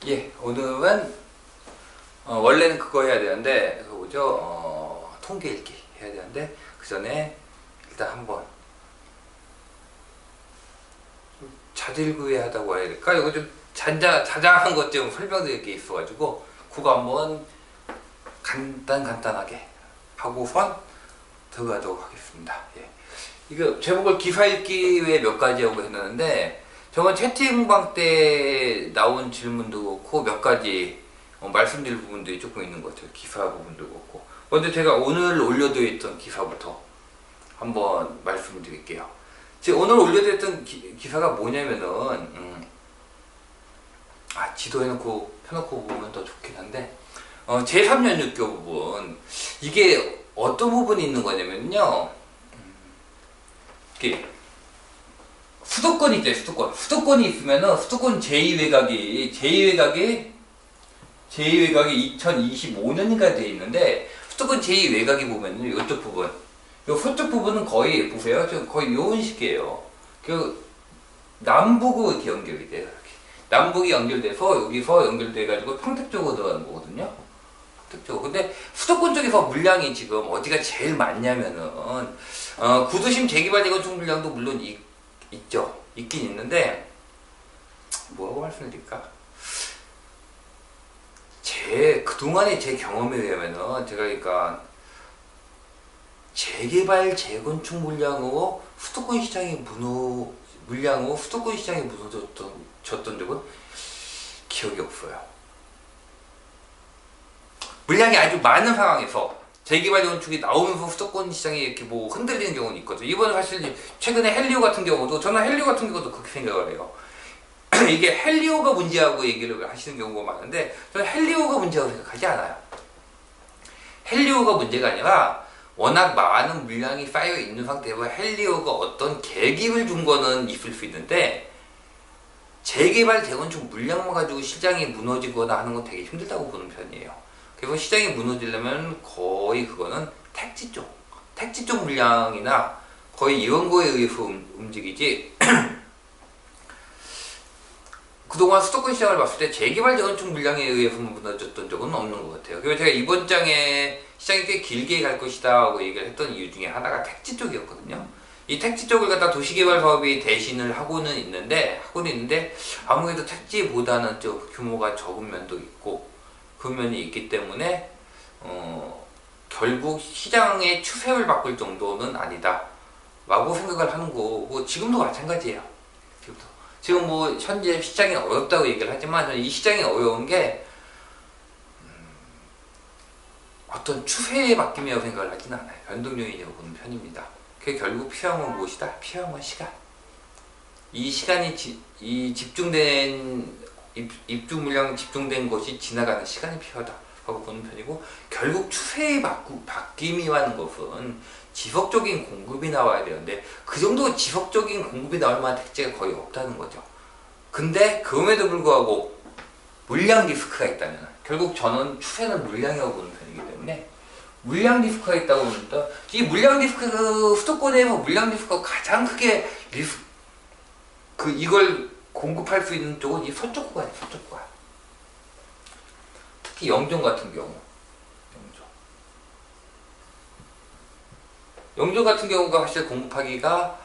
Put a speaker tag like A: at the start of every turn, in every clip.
A: 예, 오늘은 원래는 그거 해야 되는데 그거 뭐죠? 통계 읽기 해야 되는데 그 전에 일단 한번 자질구레하다고 해야 될까? 이거 좀 자잘한 것 좀 설명드릴 게 있어가지고 그거 한번 간단하게 하고선 들어가도록 하겠습니다. 예. 이거 제목을 기사 읽기 외에 몇 가지 하고 했는데 저번 채팅방 때 나온 질문도 그렇고 몇 가지 말씀드릴 부분들이 조금 있는 것 같아요. 기사 부분도 그렇고 먼저 제가 오늘 올려드렸던 기사부터 한번 말씀드릴게요. 제가 오늘 올려드렸던 기사가 뭐냐면은 지도해놓고 펴놓고 보면 더 좋긴 한데 제3년 6교 부분 이게 어떤 부분이 있는 거냐면요 이게 수도권이 있대. 수도권이 있으면은 수도권 제2외곽이 2025년인가 돼 있는데 수도권 제2외곽이 보면은 이쪽 부분 요 서쪽 부분은 거의 보세요. 지금 거의 요런 식이에요. 그 남북으로 이렇게 연결이 돼요. 이렇게. 남북이 연결돼서 여기서 연결돼가지고 평택 쪽으로 들어가는 거거든요. 평택 쪽. 근데 수도권 쪽에서 물량이 지금 어디가 제일 많냐면은 구도심 재개발 재건축 물량도 물론 있긴 있는데 뭐라고 말씀드릴까? 그동안의 제 경험에 의하면은 제가 그러니까 재개발 재건축 물량으로 수도권 시장이 무너졌던 적은 기억이 없어요. 물량이 아주 많은 상황에서 재개발 재건축이 나오면서 수도권 시장이 이렇게 뭐 흔들리는 경우는 있거든요. 이번에 사실 최근에 헬리오 같은 경우도 저는 헬리오 같은 경우도 그렇게 생각을 해요. 이게 헬리오가 문제라고 얘기를 하시는 경우가 많은데 저는 헬리오가 문제라고 생각하지 않아요. 헬리오가 문제가 아니라 워낙 많은 물량이 쌓여 있는 상태에서 헬리오가 어떤 계기를 준 거는 있을 수 있는데 재개발 재건축 물량만 가지고 시장이 무너지거나 하는 건 되게 힘들다고 보는 편이에요. 그래서 시장이 무너지려면 거의 그거는 택지 쪽 물량이나 거의 이런 거에 의해서 움직이지 그동안 수도권 시장을 봤을 때 재개발 재건축 물량에 의해서 무너졌던 적은 없는 것 같아요. 그래서 제가 이번 장에 시장이 꽤 길게 갈 것이다 하고 얘기를 했던 이유 중에 하나가 택지 쪽이었거든요. 이 택지 쪽을 갖다 도시개발 사업이 대신을 하고는 있는데 아무래도 택지보다는 좀 규모가 적은 면도 있고 그 면이 있기 때문에 결국 시장의 추세를 바꿀 정도는 아니다 라고 생각을 하는 거고 지금도 마찬가지예요. 지금 뭐 현재 시장이 어렵다고 얘기를 하지만 저는 이 시장이 어려운 게 어떤 추세의 바뀜이라고 생각을 하진 않아요. 변동 요인이라고 보는 편입니다. 그게 결국 필요한 건 무엇이다? 필요한 건 시간. 이 시간이 입주 물량 집중된 것이 지나가는 시간이 필요하다 라고 보는 편이고 결국 추세의 바뀜이라는 것은 지속적인 공급이 나와야 되는데 그 정도 지속적인 공급이 나올 만한 택지가 거의 없다는 거죠. 근데 그럼에도 불구하고 물량 리스크가 있다면 결국 저는 추세는 물량이라고 보는 편이기 때문에 물량 리스크가 있다고 보니까 이 물량 리스크 수도권에서 물량 리스크가 가장 크게 이걸 공급할 수 있는 쪽은 이 서쪽 구간이에요. 서쪽 구간. 특히 영종 같은 경우 영종 같은 경우가 사실 공급하기가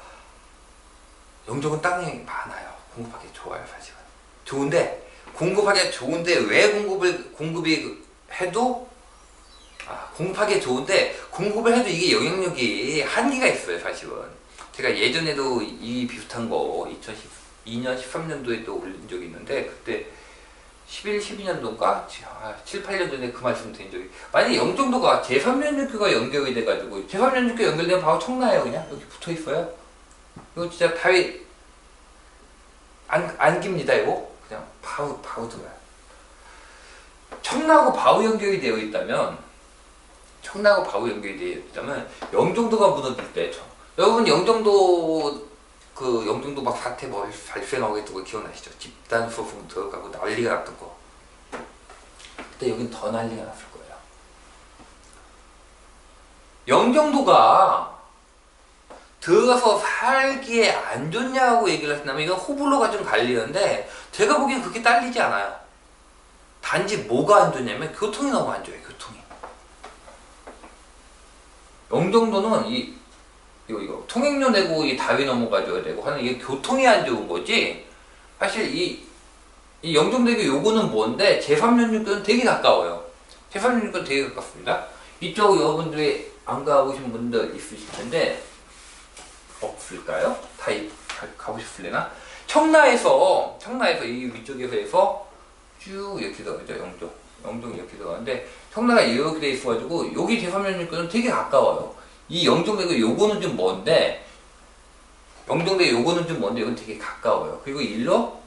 A: 영종은 땅이 많아요. 공급하기 좋아요. 사실은 좋은데 공급하기 좋은데 왜 공급이 해도 공급하기 좋은데 공급을 해도 이게 영향력이 한계가 있어요. 사실은 제가 예전에도 이 비슷한 거 2012년 13년도에도 올린 적이 있는데 그때 12년도인가? 7, 8년 전에 그 말씀 드린 적이 만약에 영종도가 제3년 6교가 연결이 돼가지고 제3년 6교 연결되면 바로 청라예요. 그냥 여기 붙어있어요. 이거 진짜 다리 안 깁니다. 이거 그냥 바로 들어요. 청라하고 바로 연결이 되어 있다면 영종도가 무너질 때 여러분 영종도 막 사태 발생하고 했던 거 기억나시죠? 집단 소송 들어가고 난리가 났던 거. 그때 여긴 더 난리가 났을 거예요. 영종도가 들어가서 살기에 안 좋냐고 얘기를 하신다면 이건 호불호가 좀 갈리는데 제가 보기엔 그렇게 딸리지 않아요. 단지 뭐가 안 좋냐면 교통이 너무 안 좋아요. 교통이. 영종도는 이거 통행료 내고 이 다위 넘어가줘야 되고 하는 이게 교통이 안 좋은 거지. 사실 이 영종대교 요거는 뭔데 제3연륙교는 되게 가까워요. 제3연륙교는 되게 가깝습니다. 이쪽 여러분들이 안 가보신 분들 있으실 텐데 없을까요? 다 가보셨을래나? 청라에서 이 위쪽에서 해서 쭉 이렇게 들어가죠. 영종이 이렇게 들어가는데 청라가 이렇게 돼 있어가지고 여기 제3연륙교는 되게 가까워요. 이 영종대교 요거는 좀 먼데 영종대교 요거는 좀 먼데 이건 되게 가까워요. 그리고 일로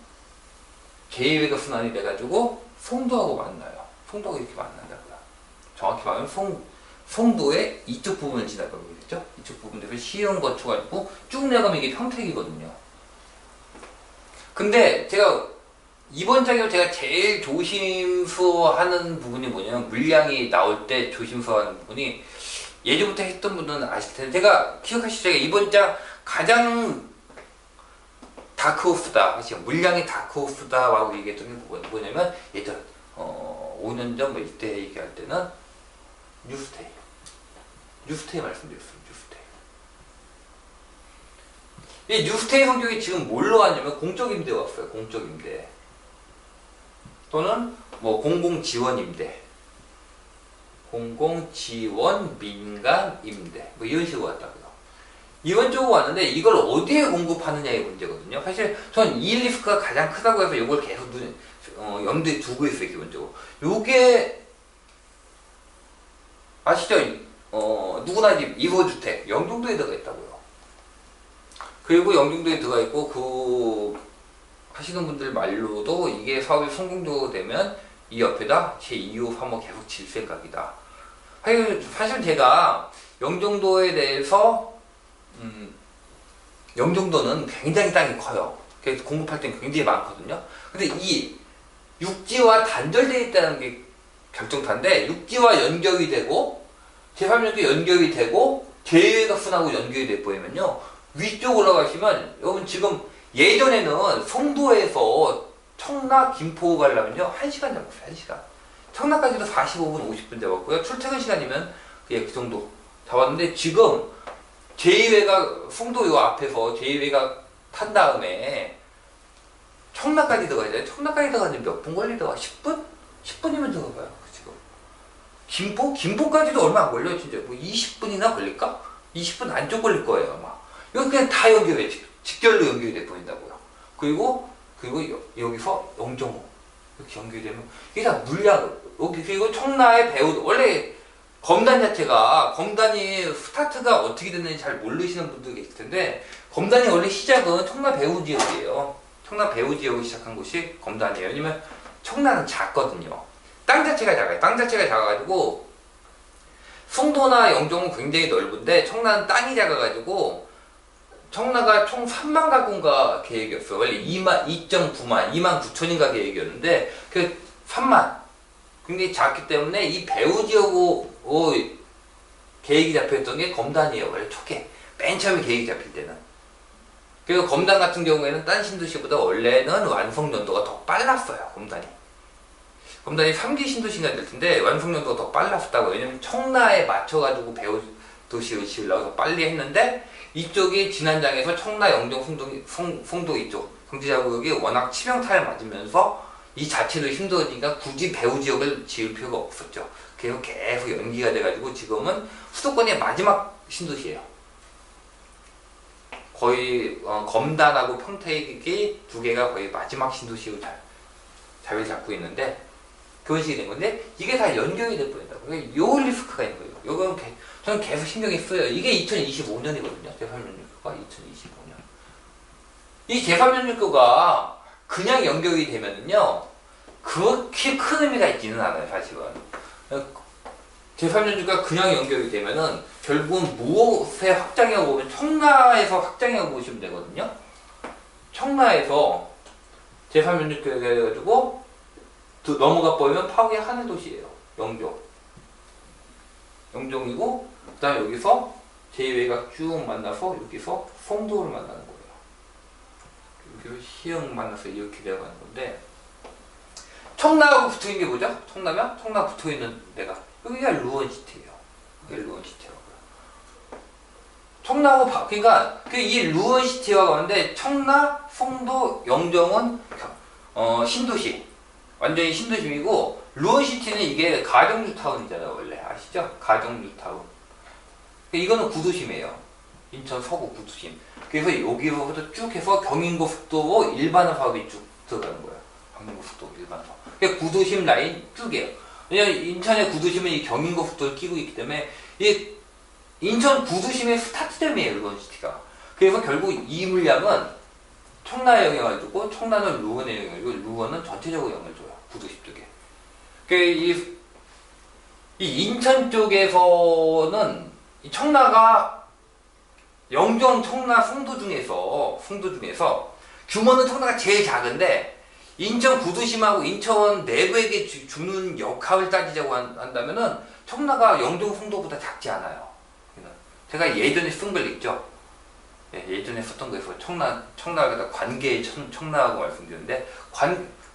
A: 제2외곽 순환이 돼가지고 송도하고 만나요. 송도가 이렇게 만난다고요. 정확히 말하면 송도의 이쪽 부분을 지나가고 있죠. 이쪽 부분에서 시흥 거쳐가지고 쭉 내려가면 이게 평택이거든요. 근데 이번 작業제가 제일 조심스러워하는 부분이 뭐냐면 물량이 나올 때 조심스러워하는 부분이 예전부터 했던 분들은 아실 텐데 제가 기억하시죠? 제가 이번 작 가장 다크호스다. 사실 물량이 다크호스다 라고 얘기했던 게 뭐냐면 예전 5년 전 뭐 이때 얘기할 때는 뉴스테이 말씀드렸습니다. 이 뉴스테이 성격이 지금 뭘로 하냐면 공적 임대 왔어요. 공적 임대 또는 뭐 공공지원 임대, 공공지원 민간 임대 뭐 이런 식으로 왔다고요. 이런 쪽으로 왔는데 이걸 어디에 공급하느냐의 문제거든요. 사실 전 이 리스크가 가장 크다고 해서 이걸 계속 염두에 두고 있어요. 기본적으로 요게 아시죠? 누구나 집 2호주택 영종도에 들어가 있다고요. 그리고 영종도에 들어가 있고 하시는 분들 말로도 이게 사업이 성공적으로 되면 이 옆에다 제2호 3호 계속 질 생각이다. 사실 제가 영종도에 대해서 영종도는 굉장히 땅이 커요. 그래서 공급할 때는 굉장히 많거든요. 근데 이 육지와 단절되어 있다는 게 결정타인데 육지와 연결이 되고 제3연결 연결이 되고 제2외곽순하고 연결이 돼버리면요. 위쪽 올라가시면 여러분 지금 예전에는 송도에서 청라 김포 가려면요 1시간 잡았어요. 1시간. 청라까지도 45분 50분 잡았고요. 출퇴근 시간이면 그냥 그 정도 잡았는데 지금 제2외곽 송도 요 앞에서 제2외곽 탄 다음에 청라까지 들어가야 돼요. 청라까지 들어가는데 몇 분 걸리더라? 10분? 10분이면 들어가요. 지금 김포까지도 얼마 안 걸려요. 진짜 뭐 20분이나 걸릴까? 20분 안쪽 걸릴 거예요 아마. 이거 그냥 다 연결해. 직결로 연결이 돼 버린다고요. 그리고 여기서 영종호 이렇게 연결되면 이게 다 물량. 여기 그리고 청라의 배우 원래 검단 자체가 검단이 스타트가 어떻게 됐는지 잘 모르시는 분들 계실 텐데 검단이 원래 시작은 청라 배후 지역이에요. 청라 배후 지역을 시작한 곳이 검단이에요. 왜냐면 청라는 작거든요. 땅 자체가 작아요. 땅 자체가 작아가지고 송도나 영종은 굉장히 넓은데 청라는 땅이 작아가지고 청라가 총 3만 가구인가 계획이었어요. 원래 2.9만, 2만 9천인가 계획이었는데 그 3만 굉장히 작기 때문에 이 배후 지역으로 계획이 잡혀있던 게 검단이에요. 원래 초기 맨 처음에 계획이 잡힐 때는. 그리고 검단 같은 경우에는 딴 신도시보다 원래는 완성 연도가 더 빨랐어요. 검단이 3기 신도시가 될 텐데 완성 연도가 더 빨랐다고. 왜냐면 청라에 맞춰가지고 배후 도시를 지으려고 더 빨리 했는데 이쪽이 진안장에서 청라, 영종, 송도 이쪽 경제자구역이 워낙 치명타를 맞으면서 이 자체도 힘들어지니까 굳이 배후 지역을 지을 필요가 없었죠. 그래서 계속 연기가 돼가지고 지금은 수도권의 마지막 신도시예요. 거의 검단하고 평택이 두 개가 거의 마지막 신도시로 자리를 잡고 있는데 그런 식이 된 건데 이게 다 연결이 될 뻔했다고. 그러니까 요 리스크가 있는 거예요. 요건 저는 계속 신경이 쓰여요. 이게 2025년이거든요. 제3연결교가 2025년. 이 제3연결교가 그냥 연결이 되면은요 그렇게 큰 의미가 있지는 않아요. 사실은 제3연결교가 그냥 연결이 되면은 결국은 무엇에 확장해 보면 청라에서 확장해 보시면 되거든요. 청라에서 제3연결교가 해가지고 넘어가 버리면 파괴 하늘 도시예요. 영종이고 그 다음에 여기서 제2외곽 쭉 만나서 여기서 송도를 만나는 거예요. 여기서 시흥 만나서 이렇게 내려가는 건데 청라하고 붙어있는 게 뭐죠? 청라면 청라 붙어있는 데가 여기가 루원시티예요. 여기 루원시티라고요. 청라하고 그러니까 이 루원시티와 가는데 청라, 송도, 영종은 신도시, 완전히 신도심이고 루원시티는 이게 가정뉴타운이잖아요. 원래 아시죠? 가정뉴타운. 이거는 구도심이에요. 인천 서구 구도심. 그래서 여기서부터 쭉 해서 경인고속도로 일반화 사업이 쭉 들어가는 거예요. 경인고속도로 일반화. 그게 구도심 라인 쭉이에요. 왜냐면 인천의 구도심은 이 경인고속도를 끼고 있기 때문에 이 인천 구도심의 스타트점이에요. 루원시티가. 그래서 결국 이 물량은 청라에 영향을 주고 청라는 루원에 영향을 주고 루원은 전체적으로 영향을 줘요. 구도심 쪽에. 이 인천 쪽에서는 이 청라가 영종, 청라, 송도 중에서 규모는 청라가 제일 작은데 인천 구도심하고 인천 내부에게 주는 역할을 따지자고 한다면은 청라가 영종, 송도보다 작지 않아요. 제가 예전에 쓴 걸 있죠. 예전에 썼던 거에서 청라가 관계의 청라하고 말씀드렸는데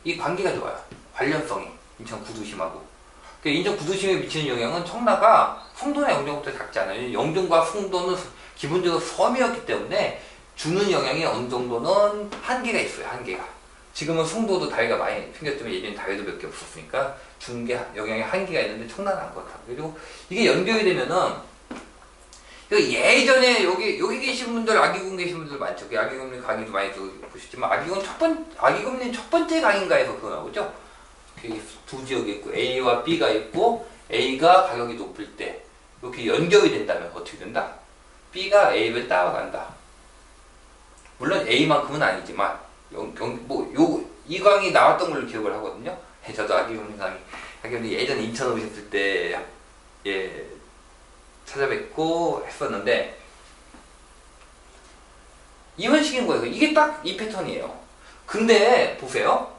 A: 이 관계가 좋아요. 관련성이 인천 구도심하고. 인천 구도심에 미치는 영향은 청라가 송도나 영종보다 작지 않아요. 영종과 송도는 기본적으로 섬이었기 때문에 주는 영향이 어느 정도는 한계가 있어요. 한계가. 지금은 송도도 다리가 많이 생겼지만 예전에 다리도 몇 개 없었으니까 주는 게 영향이 한계가 있는데 청라는 안 그렇다. 그리고 이게 연결이 되면은 예전에 여기 계신 분들 아기금 계신 분들 많죠. 아기금리 강의도 많이 보셨지만 아기금리 첫 번째 강의인가에서 그거 나오죠. 두 지역이 있고 A와 B가 있고 A가 가격이 높을 때 이렇게 연결이 된다면 어떻게 된다? B가 A를 따라간다. 물론 A만큼은 아니지만 이 강의 나왔던 걸로 기억을 하거든요. 저도 아기금리 강의 예전에 인천 오셨을 때 찾아뵙고 했었는데 이런 식인 거예요. 이게 딱 이 패턴이에요. 근데 보세요.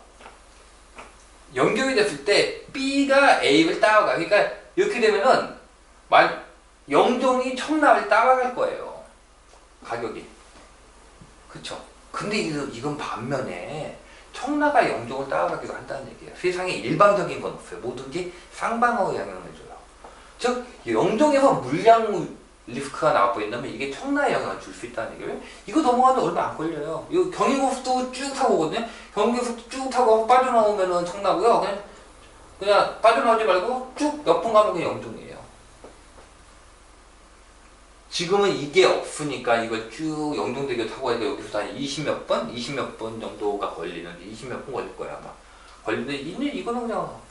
A: 연결이 됐을 때 B가 A를 따라가. 그러니까 이렇게 되면은 영종이 청라를 따라갈 거예요. 가격이. 그쵸? 근데 이건 반면에 청라가 영종을 따라가기도 한다는 얘기예요. 세상에 일방적인 건 없어요. 뭐든지 쌍방으로 영향을 줘요. 즉 영종에서 물량 리스크가 나와버린다면 이게 청라에 영향을 줄 수 있다는 얘기예요. 이거 넘어가면 얼마 안 걸려요. 이거 경인고속도 쭉 타고 오거든요. 경인고속도 쭉 타고 빠져나오면은 청라고요. 그냥 빠져나오지 말고 쭉 몇 분 가면 그냥 영종이에요. 지금은 이게 없으니까 이걸 쭉 영종대교 타고 가니까 여기서 한 20몇 분 정도가 걸리는데 20몇 분 걸릴 거야 아마. 걸리는데 이거는 그냥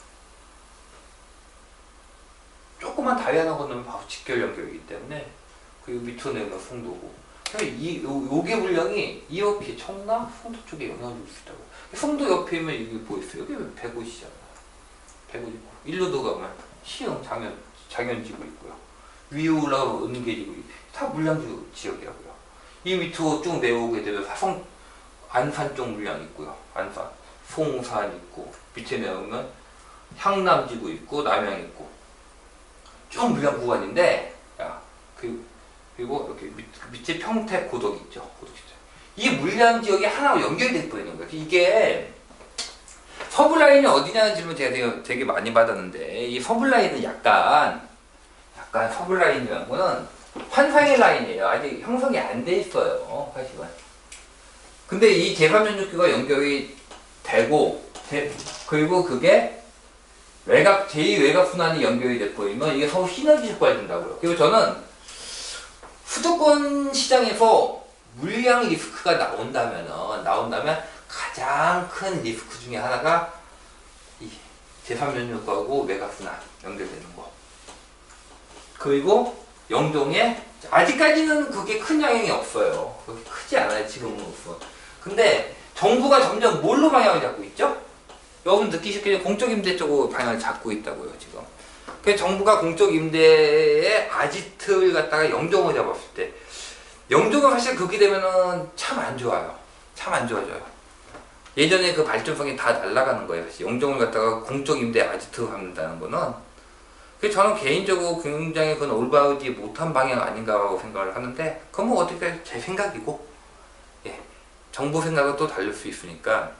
A: 조그만 다리 하나 건너면 바로 직결 연결이기 때문에 그리고 밑으로 내려가 송도고. 요게 물량이 이 옆에 청라, 송도 쪽에 영향을 줄 수 있다고. 송도 옆에면 이게 보이세요? 여기 150이잖아요. 150. 일로도 가면 시흥, 장현지구 있고요. 위로 올라가면 은계지구 다 물량주 지역이라고요. 이 밑으로 쭉 내려오게 되면 안산 쪽 물량 있고요. 안산, 송산 있고 밑에 내려오면 향남지구 있고 남양 있고 쭉 물량 구간인데 그리고 이렇게 밑에 평택 고덕 있죠. 고덕 있죠. 이 물량 지역이 하나로 연결될 버리는 거예요. 이게 서블라인이 어디냐는 질문 제가 되게 많이 받았는데 이 서블라인은 약간 서블라인이라는 거는 환상의 라인이에요. 아직 형성이 안 돼 있어요. 사실은. 근데 이 제3연육교가 연결이 되고 그리고 그게 제2외곽 순환이 연결이 돼버리면 이게 서로 시너지 효과가 된다고요. 그리고 저는 수도권 시장에서 물량 리스크가 나온다면 가장 큰 리스크 중에 하나가 이 제3연육하고 외곽순환 연결되는 거. 그리고 영종에 아직까지는 그게 큰 영향이 없어요. 그렇게 크지 않아요. 지금으로서. 근데 정부가 점점 뭘로 방향을 잡고 있죠? 여러분 느끼셨겠지만 공적임대 쪽으로 방향을 잡고 있다고요. 지금. 그래서 정부가 공적임대의 아지트를 갖다가 영종을 잡았을 때 영종은 사실 그렇게 되면은 참 안 좋아요. 참 안 좋아져요. 예전에 그 발전성이 다 날아가는 거예요. 영종을 갖다가 공적임대 아지트로 잡는다는 거는. 그래서 저는 개인적으로 굉장히 그건 올바르지 못한 방향 아닌가라고 생각을 하는데 그건 뭐 어떻게 제 생각이고 정부 생각은 또 다를 수 있으니까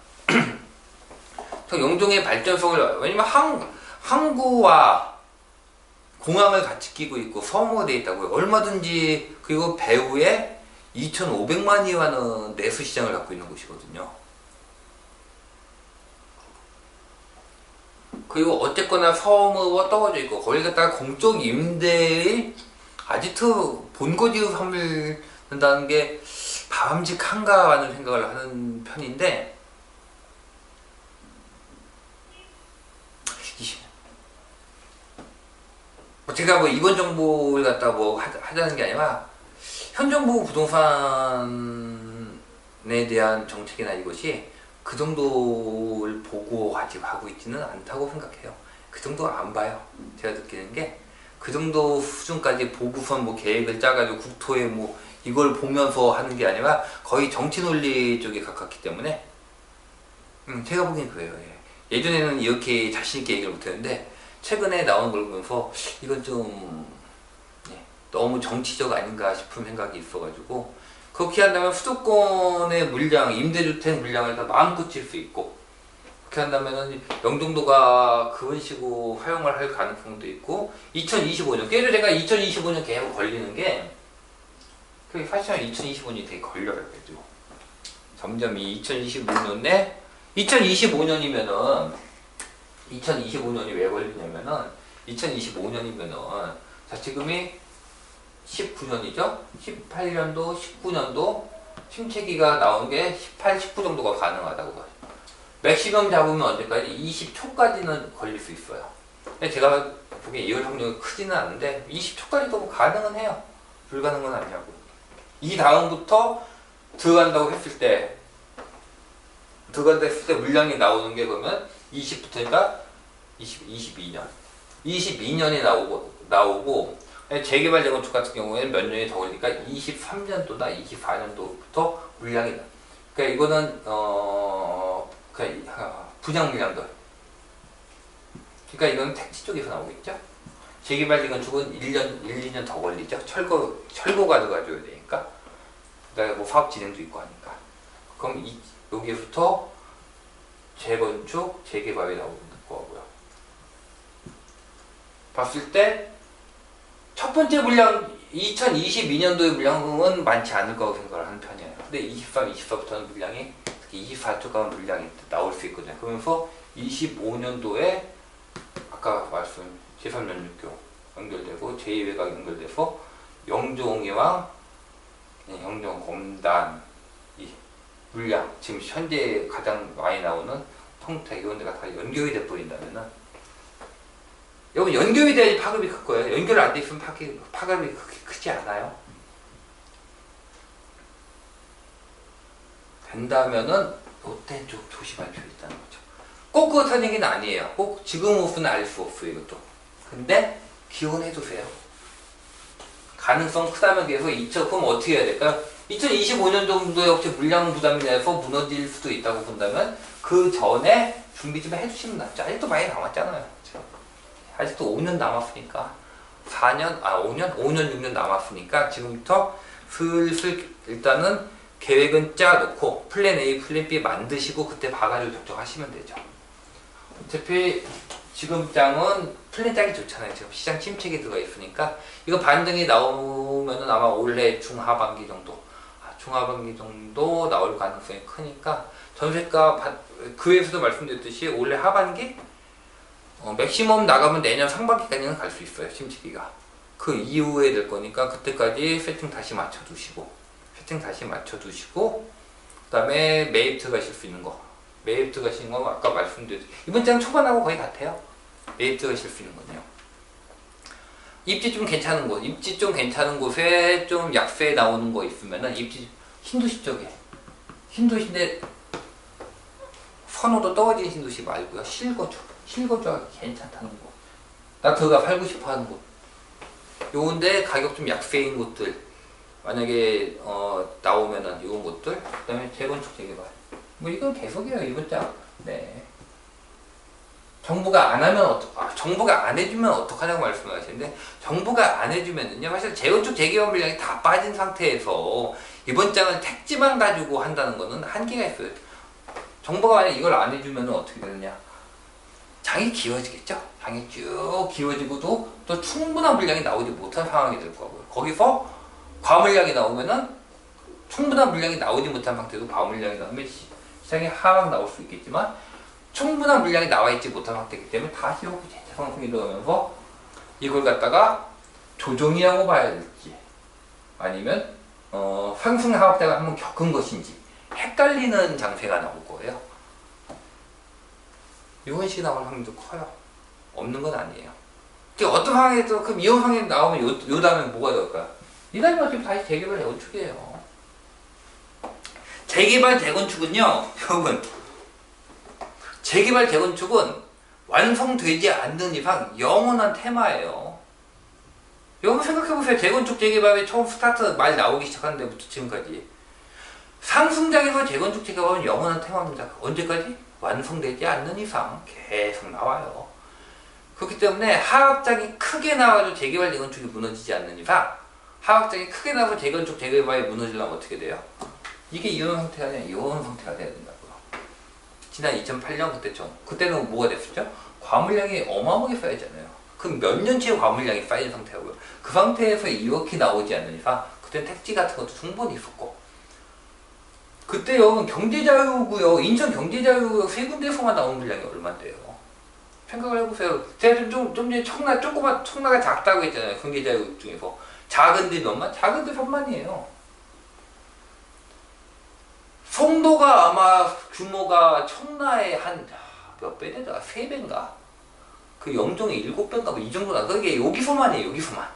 A: 영종의 발전성을, 왜냐면 항구와 공항을 같이 끼고 있고 서머가 되어 있다고요. 얼마든지. 그리고 배후에 2,500만이 하는 내수 시장을 갖고 있는 곳이거든요. 그리고 어쨌거나 서머가 떨어져 있고 거기 갖다가 공적 임대의 아지트 본거지로 삼는다는 게 바람직한가 하는 생각을 하는 편인데, 제가 뭐 이번 정부를 갖다 뭐 하자는 게 아니라 현 정부 부동산에 대한 정책이나 이것이 그 정도를 보고 가지고 하고 있지는 않다고 생각해요. 그 정도 안 봐요. 제가 느끼는 게 그 정도 수준까지 보고선 뭐 계획을 짜가지고 국토에 뭐 이걸 보면서 하는 게 아니라 거의 정치 논리 쪽에 가깝기 때문에 제가 보기엔 그래요. 예. 예전에는 이렇게 자신있게 얘기를 못했는데 최근에 나온 걸 보면서 이건 좀 너무 정치적 아닌가 싶은 생각이 있어가지고, 그렇게 한다면 수도권의 물량, 임대주택 물량을 다 마음껏 칠 수 있고, 그렇게 한다면 영종도가 그런 식으로 활용을 할 가능성도 있고, 2025년, 그래도 제가 2025년 계속 걸리는 게, 사실은 2025년이 되게 걸려요. 그래도 점점 이 2025년에 2025년이면은 2025년이 왜 걸리냐면은 2025년이면은 자 지금이 19년이죠. 18년도, 19년도 침체기가 나오는 게 18, 19 정도가 가능하다고 봐요. 맥시멈 잡으면 언제까지? 20초까지는 걸릴 수 있어요. 근데 제가 보기엔 이럴 확률이 크지는 않은데 20초까지도 가능은 해요. 불가능은 아니라고. 이 다음부터 들어간다고 했을 때 물량이 나오는 게 그러면 20부터니까 22년. 22년이 나오고 재개발 재건축 같은 경우에는 몇 년이 더 걸리니까 23년도나 24년도부터 물량이 나. 그러니까 이거는 분양 물량들. 그러니까 이건 택지 쪽에서 나오겠죠. 재개발 재건축은 1년, 1, 2년 더 걸리죠. 철거가 들어가줘야 되니까. 그다음에 뭐 사업 진행도 있고 하니까. 그럼 여기부터 재건축, 재개발이 나오는 거고요. 봤을 때 첫 번째 물량 2022년도의 물량은 많지 않을 거라고 생각을 하는 편이에요. 근데 23, 24부터는 물량이 특히 24쪽 물량이 나올 수 있거든요. 그러면서 25년도에 아까 말씀 제3연육교 연결되고 제2외곽 연결돼서 영종이랑 영종, 검단 이 물량 지금 현재 가장 많이 나오는 평택 이런 데가 다 연결이 돼 버린다면은, 여러분 연결이 돼야지 파급이 클 거예요. 연결 안 돼 있으면 파급이 그렇게 크지 않아요. 된다면은 롯데 쪽 조심할 필요 있다는 거죠. 꼭 그렇다는 얘기는 아니에요. 꼭 지금 없으면 알 수 없어요. 이것도. 근데 기원해두세요. 가능성 크다면 계속 그럼 어떻게 해야 될까요? 2025년 정도에 혹시 물량 부담이 돼서 무너질 수도 있다고 본다면 그 전에 준비 좀 해주시면 낫죠. 아직도 많이 남았잖아요. 아직도 5년 남았으니까 5년, 6년 남았으니까 지금부터 슬슬 일단은 계획은 짜놓고 플랜 A, 플랜 B 만드시고 그때 바가지를 적정하시면 되죠. 어차피 지금 장은 플랜 짜기 좋잖아요. 지금 시장 침체기 들어가 있으니까 이거 반등이 나오면은 아마 올해 중하반기 정도 나올 가능성이 크니까 전세가 그에서도 말씀드렸듯이 올해 하반기 맥시멈 나가면 내년 상반기까지는 갈 수 있어요. 침체기가. 그 이후에 될 거니까 그때까지 세팅 다시 맞춰두시고 그 다음에 매입 들어가실 수 있는 거. 매입 들어가시는 거 아까 말씀드렸듯이 이번 장 초반하고 거의 같아요. 매입 들어가실 수 있는 거네요. 입지 좀 괜찮은 곳에 좀 약세 나오는 거 있으면은 입지 신도시 쪽에 신도시인데 선호도 떨어진 신도시 말고요. 실거주하기 괜찮다는 곳. 나 그거 살고 싶어 하는 곳. 요건데 가격 좀 약세인 곳들 만약에 나오면은 이런 곳들. 그 다음에 재건축 재개발. 뭐 이건 계속이에요. 이번 장. 네. 정부가 안 하면 정부가 안 해주면 어떡하냐고 말씀을 하시는데, 정부가 안 해주면은요, 사실 재건축 재개발 물량이 다 빠진 상태에서 이번 장을 택지만 가지고 한다는 거는 한계가 있어요. 정부가 만약 이걸 안 해주면 어떻게 되느냐? 장이 길어지겠죠? 장이 쭉 길어지고도 또 충분한 물량이 나오지 못한 상황이 될 거고요. 거기서 과물량이 나오면은 충분한 물량이 나오지 못한 상태도 과물량이 나오면 시장이 하락 나올 수 있겠지만 충분한 물량이 나와 있지 못한 상태이기 때문에 다시 여기 재차 상승이 들어가면서 이걸 갖다가 조정이라고 봐야 될지 아니면 상승 하락장을 한번 겪은 것인지 헷갈리는 장세가 나올 거예요. 이런 식이 나올 확률도 커요. 없는 건 아니에요. 어떤 상황에서 그럼 이런 상황이 나오면 요 다음에 뭐가 될까요? 이 다음에 어차피 다시 재개발 재건축이에요. 재개발 재건축은요, 여러분, 재개발 재건축은 완성되지 않는 이상 영원한 테마예요. 여러분 생각해보세요. 재건축 재개발이 처음 스타트 말 나오기 시작한 데부터 지금까지 상승장에서 재건축 재개발은 영원한 테마입니다. 언제까지? 완성되지 않는 이상 계속 나와요. 그렇기 때문에 하락장이 크게 나와도 재개발 재건축이 무너지지 않는 이상 하락장이 크게 나와서 재건축 재개발이 무너지려면 어떻게 돼요? 이게 이런 상태가 아니라 이런 상태가 돼야 된다고요. 지난 2008년 그때는 뭐가 됐었죠? 과물량이 어마어마하게 쌓이잖아요. 그럼 몇 년치의 과물량이 쌓인 상태고요. 그 상태에서 이렇게 나오지 않는 이상 그때는 택지 같은 것도 충분히 있었고 그때 여러분 경제자유구역 인천 경제자유구역 세 군데에서만 나온 물량이 얼마인데요? 생각을 해보세요. 제가 좀 전에 청라가 작다고 했잖아요. 경제자유구역 중에서 작은데 몇만? 작은데 3만이에요. 송도가 아마 규모가 청라의 한 몇 배 되더라? 3배인가? 그 영종의 7배인가 뭐 이 정도나. 그게 여기서만이에요. 여기서만.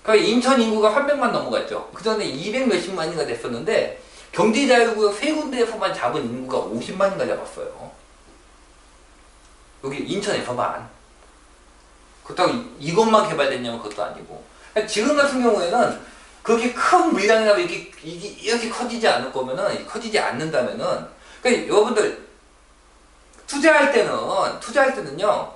A: 그러니까 인천 인구가 300만 넘어갔죠. 그 전에 200 몇십만이가 됐었는데 경제자유구역 세 군데에서만 잡은 인구가 50만인가 잡았어요. 여기 인천에서만. 그렇다고 이것만 개발됐냐면 그것도 아니고. 지금 같은 경우에는 그렇게 큰 물량이라도 이렇게 커지지 않을 거면은, 커지지 않는다면은, 그러니까 여러분들, 투자할 때는요,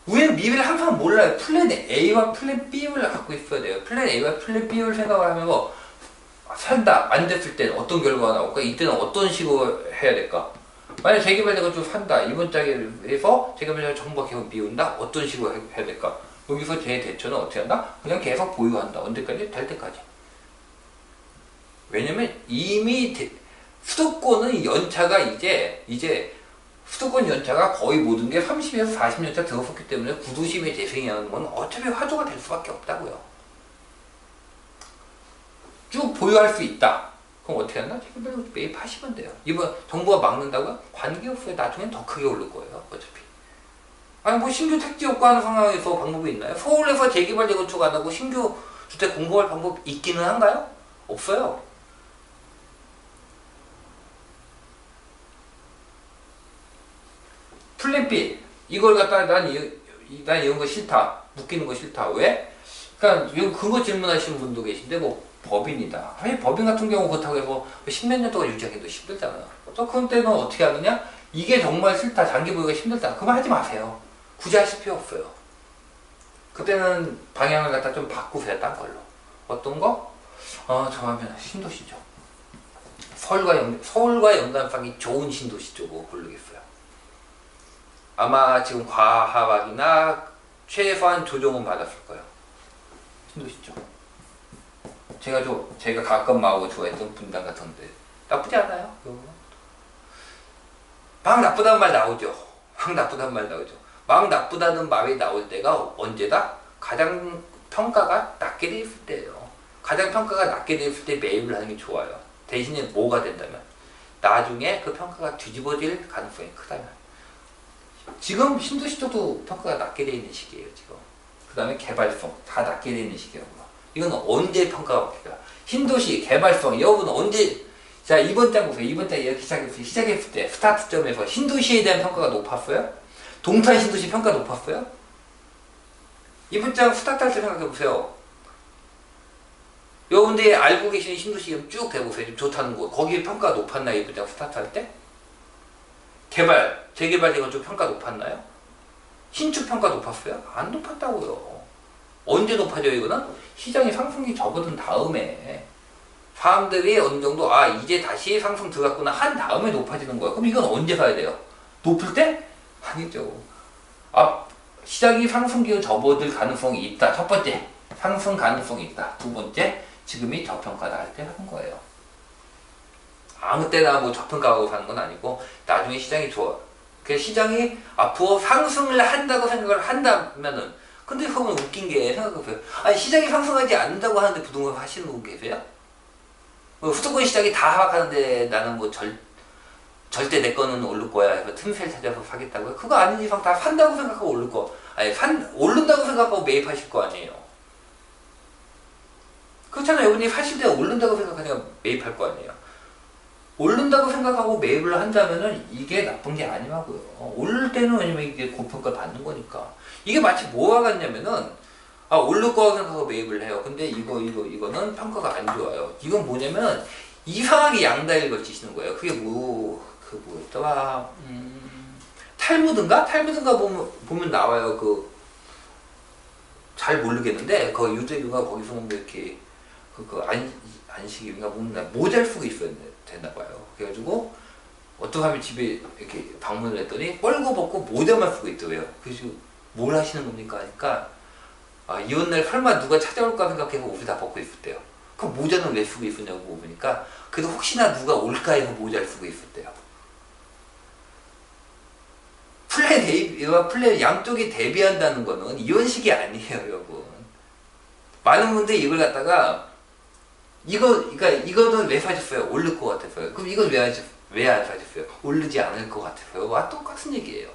A: 우리는 미래를 항상 몰라요. 플랜 A와 플랜 B를 갖고 있어야 돼요. 플랜 A와 플랜 B를 생각을 하면서, 산다, 안 됐을 때는 어떤 결과가 나올까? 이때는 어떤 식으로 해야 될까? 만약 재개발자가 좀 산다. 이번 장에서 재개발자가 정부가 계속 비운다. 어떤 식으로 해야 될까? 여기서 제 대처는 어떻게 한다? 그냥 계속 보유한다. 언제까지? 될 때까지. 왜냐면 이미 수도권의 연차가 이제 수도권 연차가 거의 모든 게 30에서 40년차 들어섰기 때문에 구도심의 재생이라는 건 어차피 화두가 될 수밖에 없다고요. 쭉 보유할 수 있다. 그럼 어떻게 한다? 재개발로 매입하시면 돼요. 이번 정부가 막는다고요? 관계없어요. 나중엔 더 크게 오를 거예요. 어차피. 아니 뭐 신규 택지 없고하는 상황에서 방법이 있나요? 서울에서 재개발 재건축 안 하고 신규 주택 공급할 방법 있기는 한가요? 없어요. 플랜 B 이걸 갖다가 난 이런 거 싫다. 묶이는 거 싫다. 왜? 그러니까 그거 질문하시는 분도 계신데 뭐 법인이다. 아니 법인 같은 경우 그렇다고 해서 10몇 년 동안 유지하기도 힘들잖아요. 또 그런 때는 어떻게 하느냐? 이게 정말 싫다. 장기 보유가 힘들다. 그만 하지 마세요. 굳이 하실 필요 없어요. 그때는 방향을 갖다 좀 바꾸세요. 딴 걸로. 어떤 거? 저 하면 신도시죠. 서울과 연관성이 좋은 신도시 쪽으로 고르겠어요. 아마 지금 과하락이나 최소한 조정은 받았을 거예요. 신도시 쪽. 제가 가끔 마고 좋아했던 분당 같은데 나쁘지 않아요. 막 나쁘다는 말 나오죠. 막 나쁘다는 말이 나올 때가 언제다? 가장 평가가 낮게 돼 있을 때예요. 가장 평가가 낮게 돼 있을 때 매입을 하는 게 좋아요. 대신에 뭐가 된다면 나중에 그 평가가 뒤집어질 가능성이 크다면 지금 신도시 쪽도 평가가 낮게 돼 있는 시기예요. 지금 그 다음에 개발성 다 낮게 돼 있는 시기라고요. 이건 언제 평가가 바뀔까? 신도시 개발성 여러분은 언제 자 이번 장 보세요. 이번 장 이렇게 시작했을 때 스타트점에서 신도시에 대한 평가가 높았어요? 동탄 신도시 평가 높았어요? 이번 장 스타트 할 때 생각해보세요. 여러분들이 알고 계시는 신도시 쭉 대보세요. 좀 좋다는 곳. 거기 평가가 높았나요? 이번 장 스타트 할 때? 재개발 재건축 평가 높았나요? 신축 평가 높았어요? 안 높았다고요. 언제 높아져요 이거는? 시장이 상승이 접어든 다음에 사람들이 어느 정도 이제 다시 상승 들어갔구나 한 다음에 높아지는 거야. 그럼 이건 언제 사야 돼요? 높을 때? 아니죠. 시장이 상승 기로 접어들 가능성이 있다. 첫 번째, 상승 가능성이 있다. 두 번째, 지금이 저평가다 할 때 하는 거예요. 아무 때나 뭐 저평가하고 사는 건 아니고 나중에 시장이 좋아. 그 시장이 앞으로 상승을 한다고 생각을 한다면은, 근데 그건 웃긴 게 생각해보세요. 아니 시장이 상승하지 않는다고 하는데 부동산 하시는 분 계세요? 수도권 시장이 다 하락하는데 나는 뭐 절대 내 거는 오를 거야 해서 틈새를 찾아서 사겠다고요? 그거 아닌 이상 다 산다고 생각하고 오를 거, 아니 오른다고 생각하고 매입하실 거 아니에요. 그렇잖아요. 여러분이 사실 때 오른다고 생각하니까 매입할 거 아니에요. 오른다고 생각하고 매입을 한다면은 이게 나쁜 게 아니라고요. 오를 때는 왜냐면 이게 고평가 받는 거니까. 이게 마치 뭐가 같냐면은 오를 거라고 생각하고 매입을 해요. 근데 이거는 평가가 안 좋아요. 이건 뭐냐면 이상하게 양다리를 걸치시는 거예요. 그게 뭐였더라? 탈무드인가? 탈무드인가 보면 나와요. 잘 모르겠는데 그 유대교가 거기서 뭐 이렇게 안식일인가 모자를 쓰고 있어야 됐나 봐요. 그래가지고 어떤 사람이 집에 이렇게 방문을 했더니 뻘고 벗고 모자만 쓰고 있더래요. 그래서 뭘 하시는 겁니까? 하니까 이혼날 설마 누가 찾아올까 생각해서 옷을 다 벗고 있었대요. 그럼 모자는 왜 쓰고 있었냐고 보니까 그래도 혹시나 누가 올까 해서 모자를 쓰고 있었대요. 플랜 양쪽이 대비한다는 거는 이혼식이 아니에요, 여러분. 많은 분들이 이걸 갖다가 이거는 왜 사셨어요? 오를 것 같았어요. 그럼 이건 왜 안 사셨어요? 오르지 않을 것 같았어요. 똑같은 얘기예요.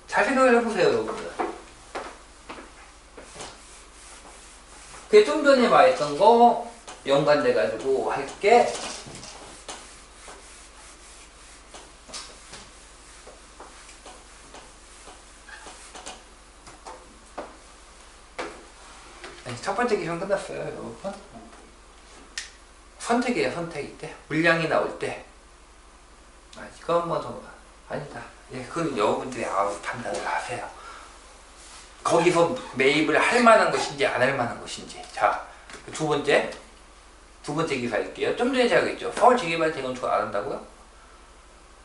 A: 잘 생각을 해보세요, 여러분들. 좀 전에 말했던 거 연관돼가지고 할게. 첫 번째 기준 끝났어요, 여러분. 선택이에요, 선택일 때. 물량이 나올 때. 이거 한 번 더. 아니다. 그건 여러분들이 판단을 하세요. 거기서 매입을 할 만한 것인지 안 할 만한 것인지. 자, 두 번째 기사일게요. 좀 전에 제가 그랬죠. 서울 재개발 재건축 안 한다고요?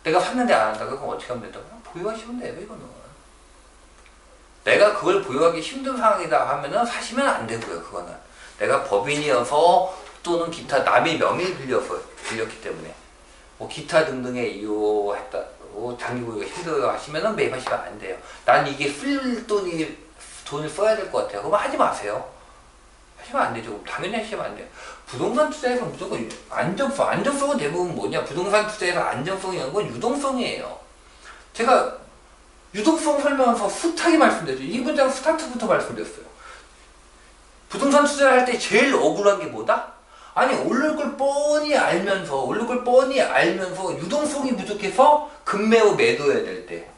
A: 내가 샀는데 안 한다고요? 그럼 어떻게 하면 된다고요? 보유하시면 돼요, 이거는. 내가 그걸 보유하기 힘든 상황이다 하면은 사시면 안 되고요, 그거는. 내가 법인이어서 또는 기타 남의 명의를 빌렸기 때문에 기타 등등의 이유 장기 보유가 힘들어 하시면은 매입하시면 안 돼요. 난 이게 쓸 돈을 써야 될 것 같아요. 그러면 하지 마세요. 하시면 안 되죠. 당연히 하시면 안 돼요. 부동산 투자에서 무조건 안정성은 대부분 뭐냐? 부동산 투자에서 안정성이라는 건 유동성이에요. 제가 유동성 설명하면서 숱하게 말씀드렸죠. 이 문장 스타트부터 말씀드렸어요. 부동산 투자를 할 때 제일 억울한 게 뭐다? 아니 오를 걸 뻔히 알면서 유동성이 부족해서 급매우 매도해야 될 때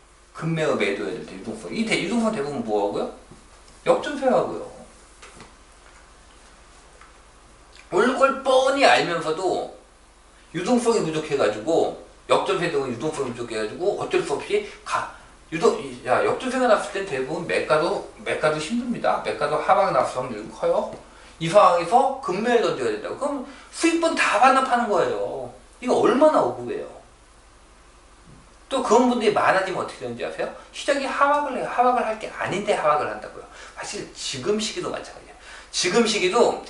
A: 유동성. 유동성 대부분 뭐하고요? 역전세하고요. 오를 걸 뻔히 알면서도 유동성이 부족해가지고 역전세 되고 유동성이 부족해가지고 어쩔 수 없이 역전세가 났을 땐 대부분 매가도 힘듭니다. 매가도 하락이 났을 확률이 커요. 이 상황에서 급매를 던져야 된다고. 그럼 수익분 다 반납하는 거예요. 이거 얼마나 억울해요. 또 그런 분들이 많아지면 어떻게 되는지 아세요? 시장이 하락을 해요. 하락을 할 게 아닌데 하락을 한다고요. 사실 지금 시기도 마찬가지예요. 지금 시기도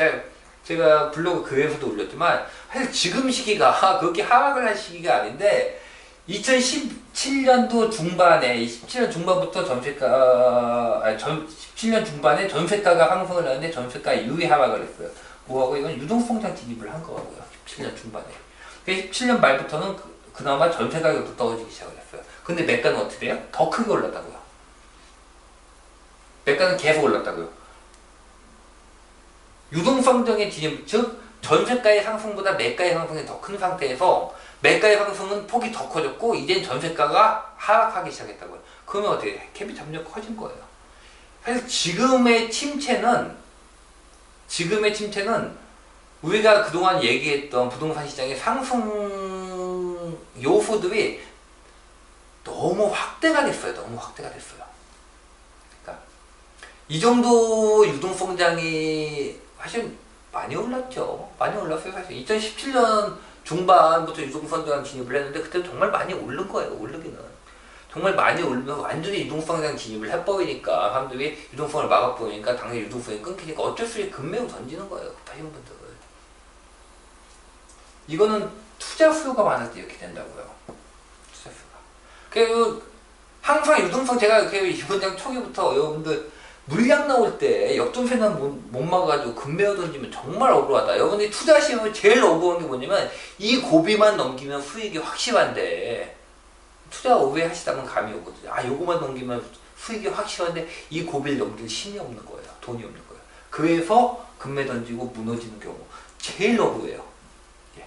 A: 제가 블로그 글에서도 올렸지만 사실 지금 시기가 그렇게 하락을 할 시기가 아닌데 2017년도 중반에 17년 중반부터 17년 중반에 전세가가 상승을 하는데 전세가 이후에 하락을 했어요. 뭐하고 이건 유동성장 진입을 한 거고요. 17년 중반에. 17년 말부터는 그나마 전세 가격도 떨어지기 시작을 했어요. 근데 매가는 어떻게 돼요? 더 크게 올랐다고요. 매가는 계속 올랐다고요. 유동성장의 진입, 즉 전세가의 상승보다 매가의 상승이 더 큰 상태에서 매가의 상승은 폭이 더 커졌고 이젠 전세가가 하락하기 시작했다고요. 그러면 어떻게 해? 갭이 점점 커진 거예요. 사실 지금의 침체는 우리가 그동안 얘기했던 부동산 시장의 상승 요소들이 너무 확대가 됐어요. 그러니까 이 정도 유동성장이 사실 많이 올랐죠. 많이 올랐어요. 사실 2017년 중반부터 유동성장 진입을 했는데 그때 정말 많이 오른 거예요. 오르기는. 정말 많이 오르면 완전히 유동성장 진입을 해버리니까 사람들이 유동성을 막아버리니까 당연히 유동성이 끊기니까 어쩔 수 없이 급매우 던지는 거예요. 급하신 분들은. 이거는 투자 수요가 많을 때 이렇게 된다고요. 투자 수요가. 그리고 항상 유동성 제가 이번 장 초기부터 여러분들 물량 나올 때 역전세는 못 막아가지고 급매어 던지면 정말 억울하다. 여러분이 투자하시면 제일 억울한 게 뭐냐면 이 고비만 넘기면 수익이 확실한데 투자 오래 하시다면 감이 오거든요. 아 요거만 넘기면 수익이 확실한데 이 고비를 넘길 힘이 없는 거예요. 돈이 없는 거예요. 그래서 급매 던지고 무너지는 경우 제일 억울해요. 예.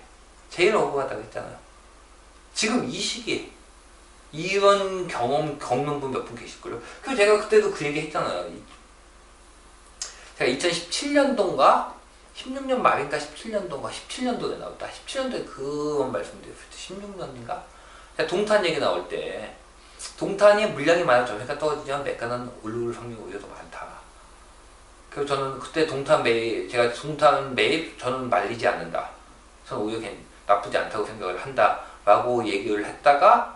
A: 제일 억울하다고 했잖아요. 지금 이 시기에 이런 경험 겪는 분 몇 분 계실걸요. 그래서 제가 그때도 그 얘기 했잖아요. 제가 2017년도인가 16년 말인가 17년도인가 17년도에 나왔다. 17년도에 그런 말씀드렸을 때 16년인가 동탄 얘기 나올 때 동탄이 물량이 많아 전세가 떨어지면 매가는 오를 확률이 오히려 더 많다. 그래서 저는 그때 동탄 매입 제가 동탄 매입 저는 말리지 않는다. 저는 오히려 나쁘지 않다고 생각을 한다 라고 얘기를 했다가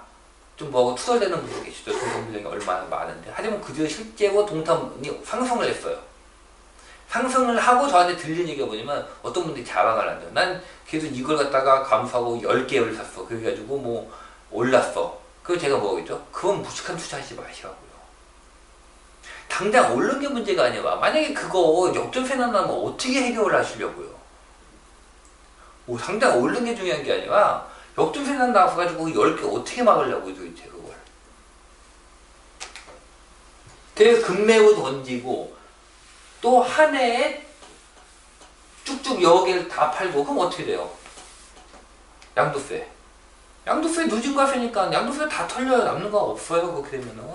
A: 좀 뭐 투덜대는 분도 계시죠. 동탄 물량이 얼마나 많은데. 하지만 그 뒤에 실제로 동탄이 상승을 했어요. 상승을 하고 저한테 들린 얘기가 뭐냐면 어떤 분들이 자랑을 하죠. 난 계속 이걸 갖다가 감수하고 10개를 샀어. 그래가지고 뭐 올랐어. 그래서 제가 뭐겠죠? 그건 무식한 투자하지 마시라고요. 당장 오른 게 문제가 아니라 만약에 그거 역전세 난다면 어떻게 해결을 하시려고요? 당장 오른 게 중요한 게 아니라 역전세 난다고 해가지고 10개 어떻게 막으려고요 도대체 그걸. 그래서 급매우 던지고 또 한 해에 쭉쭉 여러 개를 다 팔고 그럼 어떻게 돼요? 양도세. 양도세 누진과세니까 양도세 다 털려요. 남는 거 없어요. 그렇게 되면은.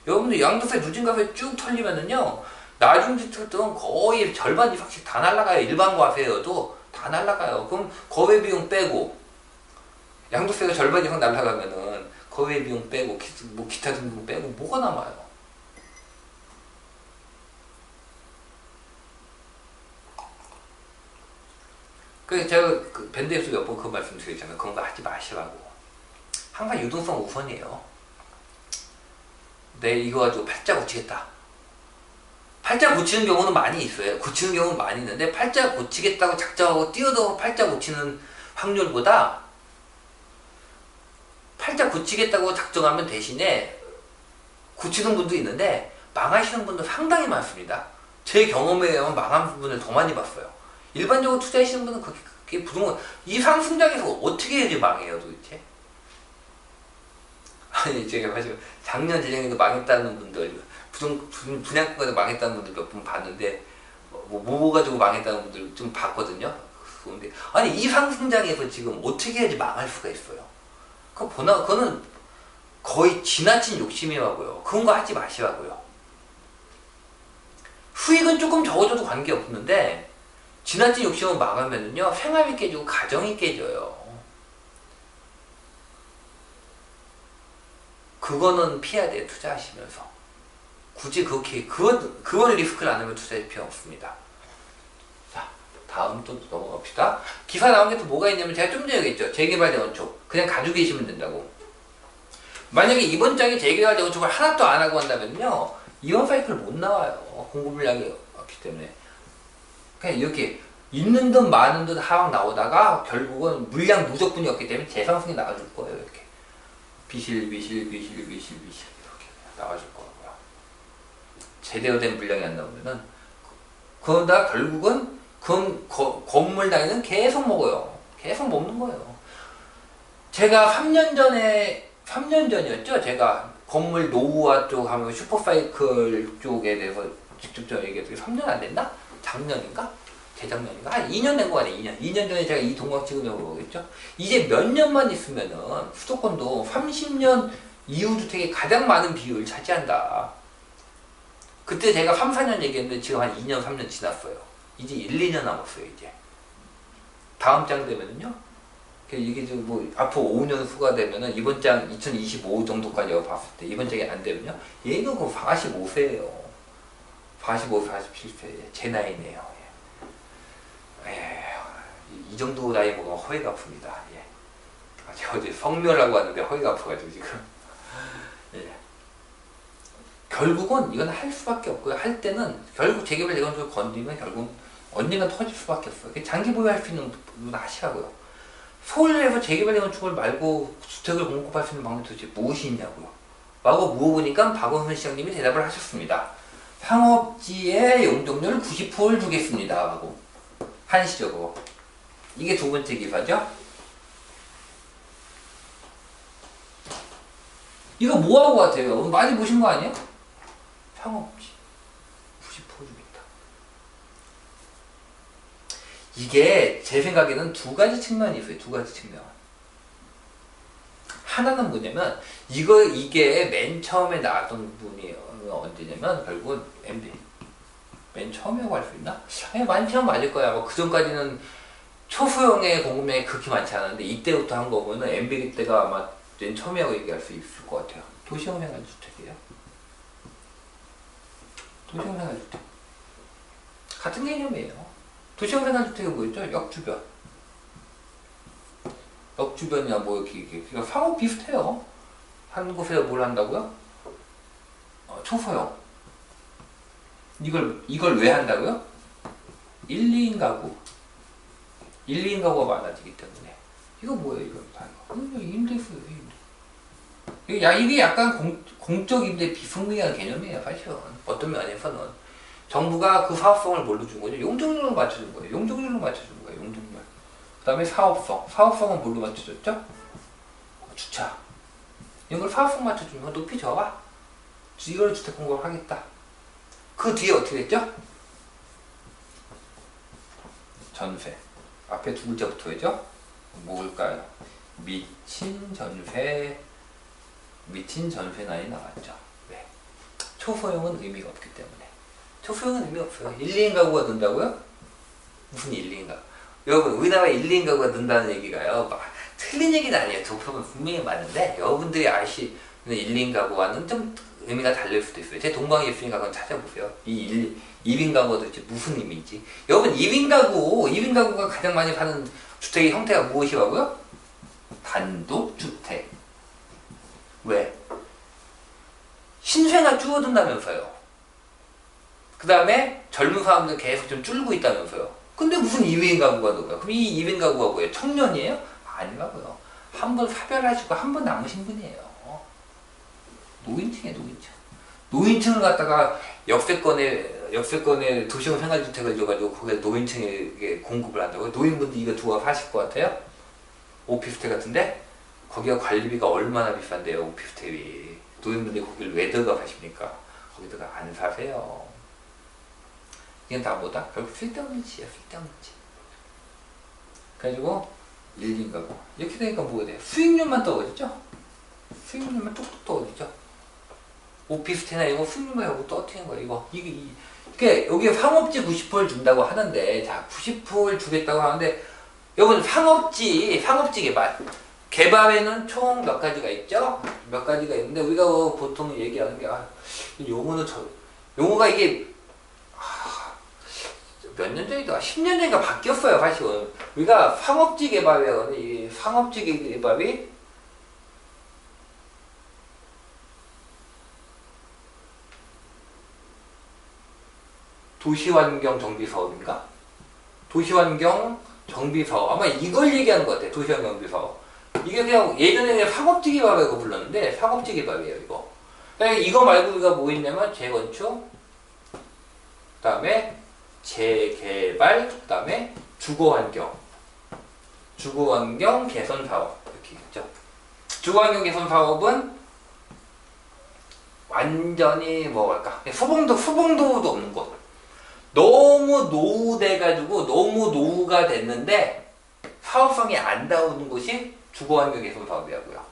A: 여러분들 양도세 누진과세 쭉 털리면은요. 나중지특들은 거의 절반 이상씩 다 날라가요. 일반 과세여도 다 날라가요. 그럼 거래 비용 빼고 양도세가 절반 이상 날라가면은 거래 비용 빼고 뭐 기타 등등 빼고 뭐가 남아요? 그래서 제가 그 밴드에서 몇 번 그 말씀 드렸잖아요. 그런 거 하지 마시라고. 항상 유동성 우선이에요. 내 이거 가지고 팔자 고치겠다. 팔자 고치는 경우는 많이 있어요. 고치는 경우는 많이 있는데 팔자 고치겠다고 작정하고 뛰어들어 팔자 고치는 확률보다 팔자 고치겠다고 작정하면 대신에 고치는 분도 있는데 망하시는 분도 상당히 많습니다. 제 경험에 의하면 망한 분을 더 많이 봤어요. 일반적으로 투자하시는 분은 그게 부동산 이 상승장에서 어떻게 해야지 망해요 도대체? 아니 제가 사실 작년 재작년에도 망했다는 분들 분양가에서 망했다는 분들 몇 분 봤는데 뭐 가지고 망했다는 분들 좀 봤거든요. 근데 아니 이 상승장에서 지금 어떻게 해야지 망할 수가 있어요? 그거는 거의 지나친 욕심이라고요. 그런 거 하지 마시라고요. 수익은 조금 적어져도 관계없는데 지나친 욕심을 막으면은요 생활이 깨지고 가정이 깨져요. 그거는 피해야 돼요. 투자하시면서 굳이 그렇게 그건 리스크를 안 하면 투자할 필요 없습니다. 자 다음 또 넘어갑시다. 기사 나온 게 또 뭐가 있냐면 제가 좀 전에 얘기했죠. 재개발 재건축 그냥 가지고 계시면 된다고. 만약에 이번 장에 재개발 재건축을 하나도 안 하고 한다면요 이번 사이클 못 나와요. 공급 물량이 없기 때문에. 그냥 이렇게 있는 듯 많은 듯 하락 나오다가 결국은 물량 누적분이 없기 때문에 재상승이 나와줄 거예요. 이렇게 비실 이렇게 나와줄 거고요. 제대로 된 물량이 안 나오면은 그러다 결국은 건물 단위는 계속 먹어요. 계속 먹는 거예요. 제가 3년 전이었죠. 제가 건물 노후화 쪽 하면 슈퍼사이클 쪽에 대해서 직접 좀 얘기했더니 3년 안 됐나? 작년인가? 재작년인가? 한 2년 된 거 아니에요. 2년 전에 제가 이 동학 찍으려고 그러겠죠. 이제 몇 년만 있으면은 수도권도 30년 이후 주택이 가장 많은 비율을 차지한다. 그때 제가 3, 4년 얘기했는데 지금 한 2년, 3년 지났어요. 이제 1, 2년 남았어요. 이제 다음 장 되면은요. 이게 좀 뭐 앞으로 5년 후가 되면은 이번 장 2025 정도까지 봤을 때 이번 장이 안 되면요. 얘는 그 45세예요. 45, 47세 제 나이네요. 이 정도 나이 먹으면 허리가 아픕니다. 예. 제가 어제 성묘라고 하는데 허리가 아파가지고 지금. 예. 결국은 이건 할 수밖에 없고요. 할 때는 결국 재개발 재건축을 건드리면 결국 언젠가 터질 수밖에 없어요. 장기 보유할 수 있는 부분 하시라고요. 서울에서 재개발 재건축을 말고 주택을 공급할 수 있는 방법이 도대체 무엇이 있냐고요. 라고 물어보니까 박원순 시장님이 대답을 하셨습니다. 상업지의 용적률 90%를 주겠습니다. 라고 한시적으로. 이게 두 번째 기사죠. 이거 뭐하고 같아요? 많이 보신 거 아니에요? 상업지 90% 주겠다. 이게 제 생각에는 두 가지 측면이 있어요. 두 가지 측면. 하나는 뭐냐면 이게 맨 처음에 나왔던 부분이 언제냐면 결국은 MB 맨 처음이라고 할 수 있나? 아니 많이 처음 맞을 거야. 뭐 그 전까지는 초소형의 공급량이 그렇게 많지 않았는데 이때부터 한 거 보면은 MB 때가 아마 맨 처음이라고 얘기할 수 있을 것 같아요. 도시형 생활주택이에요. 도시형 생활주택 같은 개념이에요. 도시형 생활주택이 뭐였죠? 역주변. 역주변이야 뭐 이렇게 상호 비슷해요. 한 곳에서 뭘 한다고요? 초소형. 이걸 왜 한다고요? 1, 2인 가구. 1, 2인 가구가 많아지기 때문에. 이거 뭐예요, 이거? 임대수예요, 임대. 이게 약간 공적 임대 비승리한 개념이에요, 사실은. 어떤 면에서는. 정부가 그 사업성을 뭘로 준 거죠? 용적률로 맞춰준 거예요. 용적률로 맞춰준 거예요, 용적률. 그 다음에 사업성. 사업성은 뭘로 맞춰줬죠? 주차. 이걸 사업성 맞춰주면 높이 줘봐. 이걸 주택 공급을 하겠다. 그 뒤에 어떻게 됐죠? 전세. 앞에 두 글자부터죠? 뭘까요? 미친 전세난이 나왔죠. 네. 초소형은 의미가 없기 때문에. 초소형은 의미가 없어요. 1, 2인 가구가 는다고요? 무슨 1, 2인 가구? 여러분, 우리나라 1, 2인 가구가 는다는 얘기가요. 막 틀린 얘기는 아니에요. 조금은 분명히 맞는데, 여러분들이 아시는 1, 2인 가구와는 좀 의미가 다를 수도 있어요. 제 동방의 1인 가구는 찾아보세요. 이 2인 가구가 도대체 무슨 의미인지. 여러분, 2인 가구가 가장 많이 파는 주택의 형태가 무엇이라고요? 단독주택. 왜? 신생아 줄어든다면서요. 그 다음에 젊은 사람들 계속 좀 줄고 있다면서요. 근데 무슨 2인 가구가 넣어요? 그럼 이 2인 가구가 뭐예요? 청년이에요? 아니라고요. 한 번 사별하시고 한 번 남으신 분이에요. 노인층이에요, 노인층. 노인층을 갖다가 역세권에 도시형 생활주택을 줘가지고 거기에 노인층에게 공급을 한다고요? 노인분들 이거 두고 사실 것 같아요? 오피스텔 같은데? 거기가 관리비가 얼마나 비싼데요, 오피스텔이. 노인분들이 거기를 왜 들어가 사십니까? 거기다가 안 사세요. 이건 다 뭐다? 결국 쓸데없는 짓이야, 쓸데없는 짓. 그래가지고 1, 2인 가구. 이렇게 되니까 뭐가 돼요? 수익률만 떨어지죠? 수익률만 뚝뚝 떨어지죠? 오피스텔이나 이거 수익률만 하고 떨어뜨리는 거예요, 이거. 이게 여기에 상업지 90%를 준다고 하는데, 자, 90%를 주겠다고 하는데, 여러분, 상업지 개발에는 총 몇 가지가 있죠? 몇 가지가 있는데, 우리가 보통 얘기하는 게, 용어가 이게, 몇 년 전이다? 10년 전인가 바뀌었어요, 사실은. 우리가 상업지 개발이라고 이 상업지 개발이 도시환경 정비 사업인가? 도시환경 정비 사업. 아마 이걸 얘기하는 것 같아요. 도시환경 정비 사업. 이게 그냥 예전에 그냥 상업지 개발이라고 불렀는데 상업지 개발이에요, 이거. 그러니까 이거 말고 우리가 뭐 있냐면 재건축, 그 다음에 재개발, 그 다음에 주거환경 개선 사업. 이렇게 있죠. 주거환경 개선 사업은 완전히 뭐랄까 수봉도도 없는 곳. 너무 노후돼가지고 너무 노후가 됐는데 사업성이 안 나오는 곳이 주거환경 개선 사업이라고요.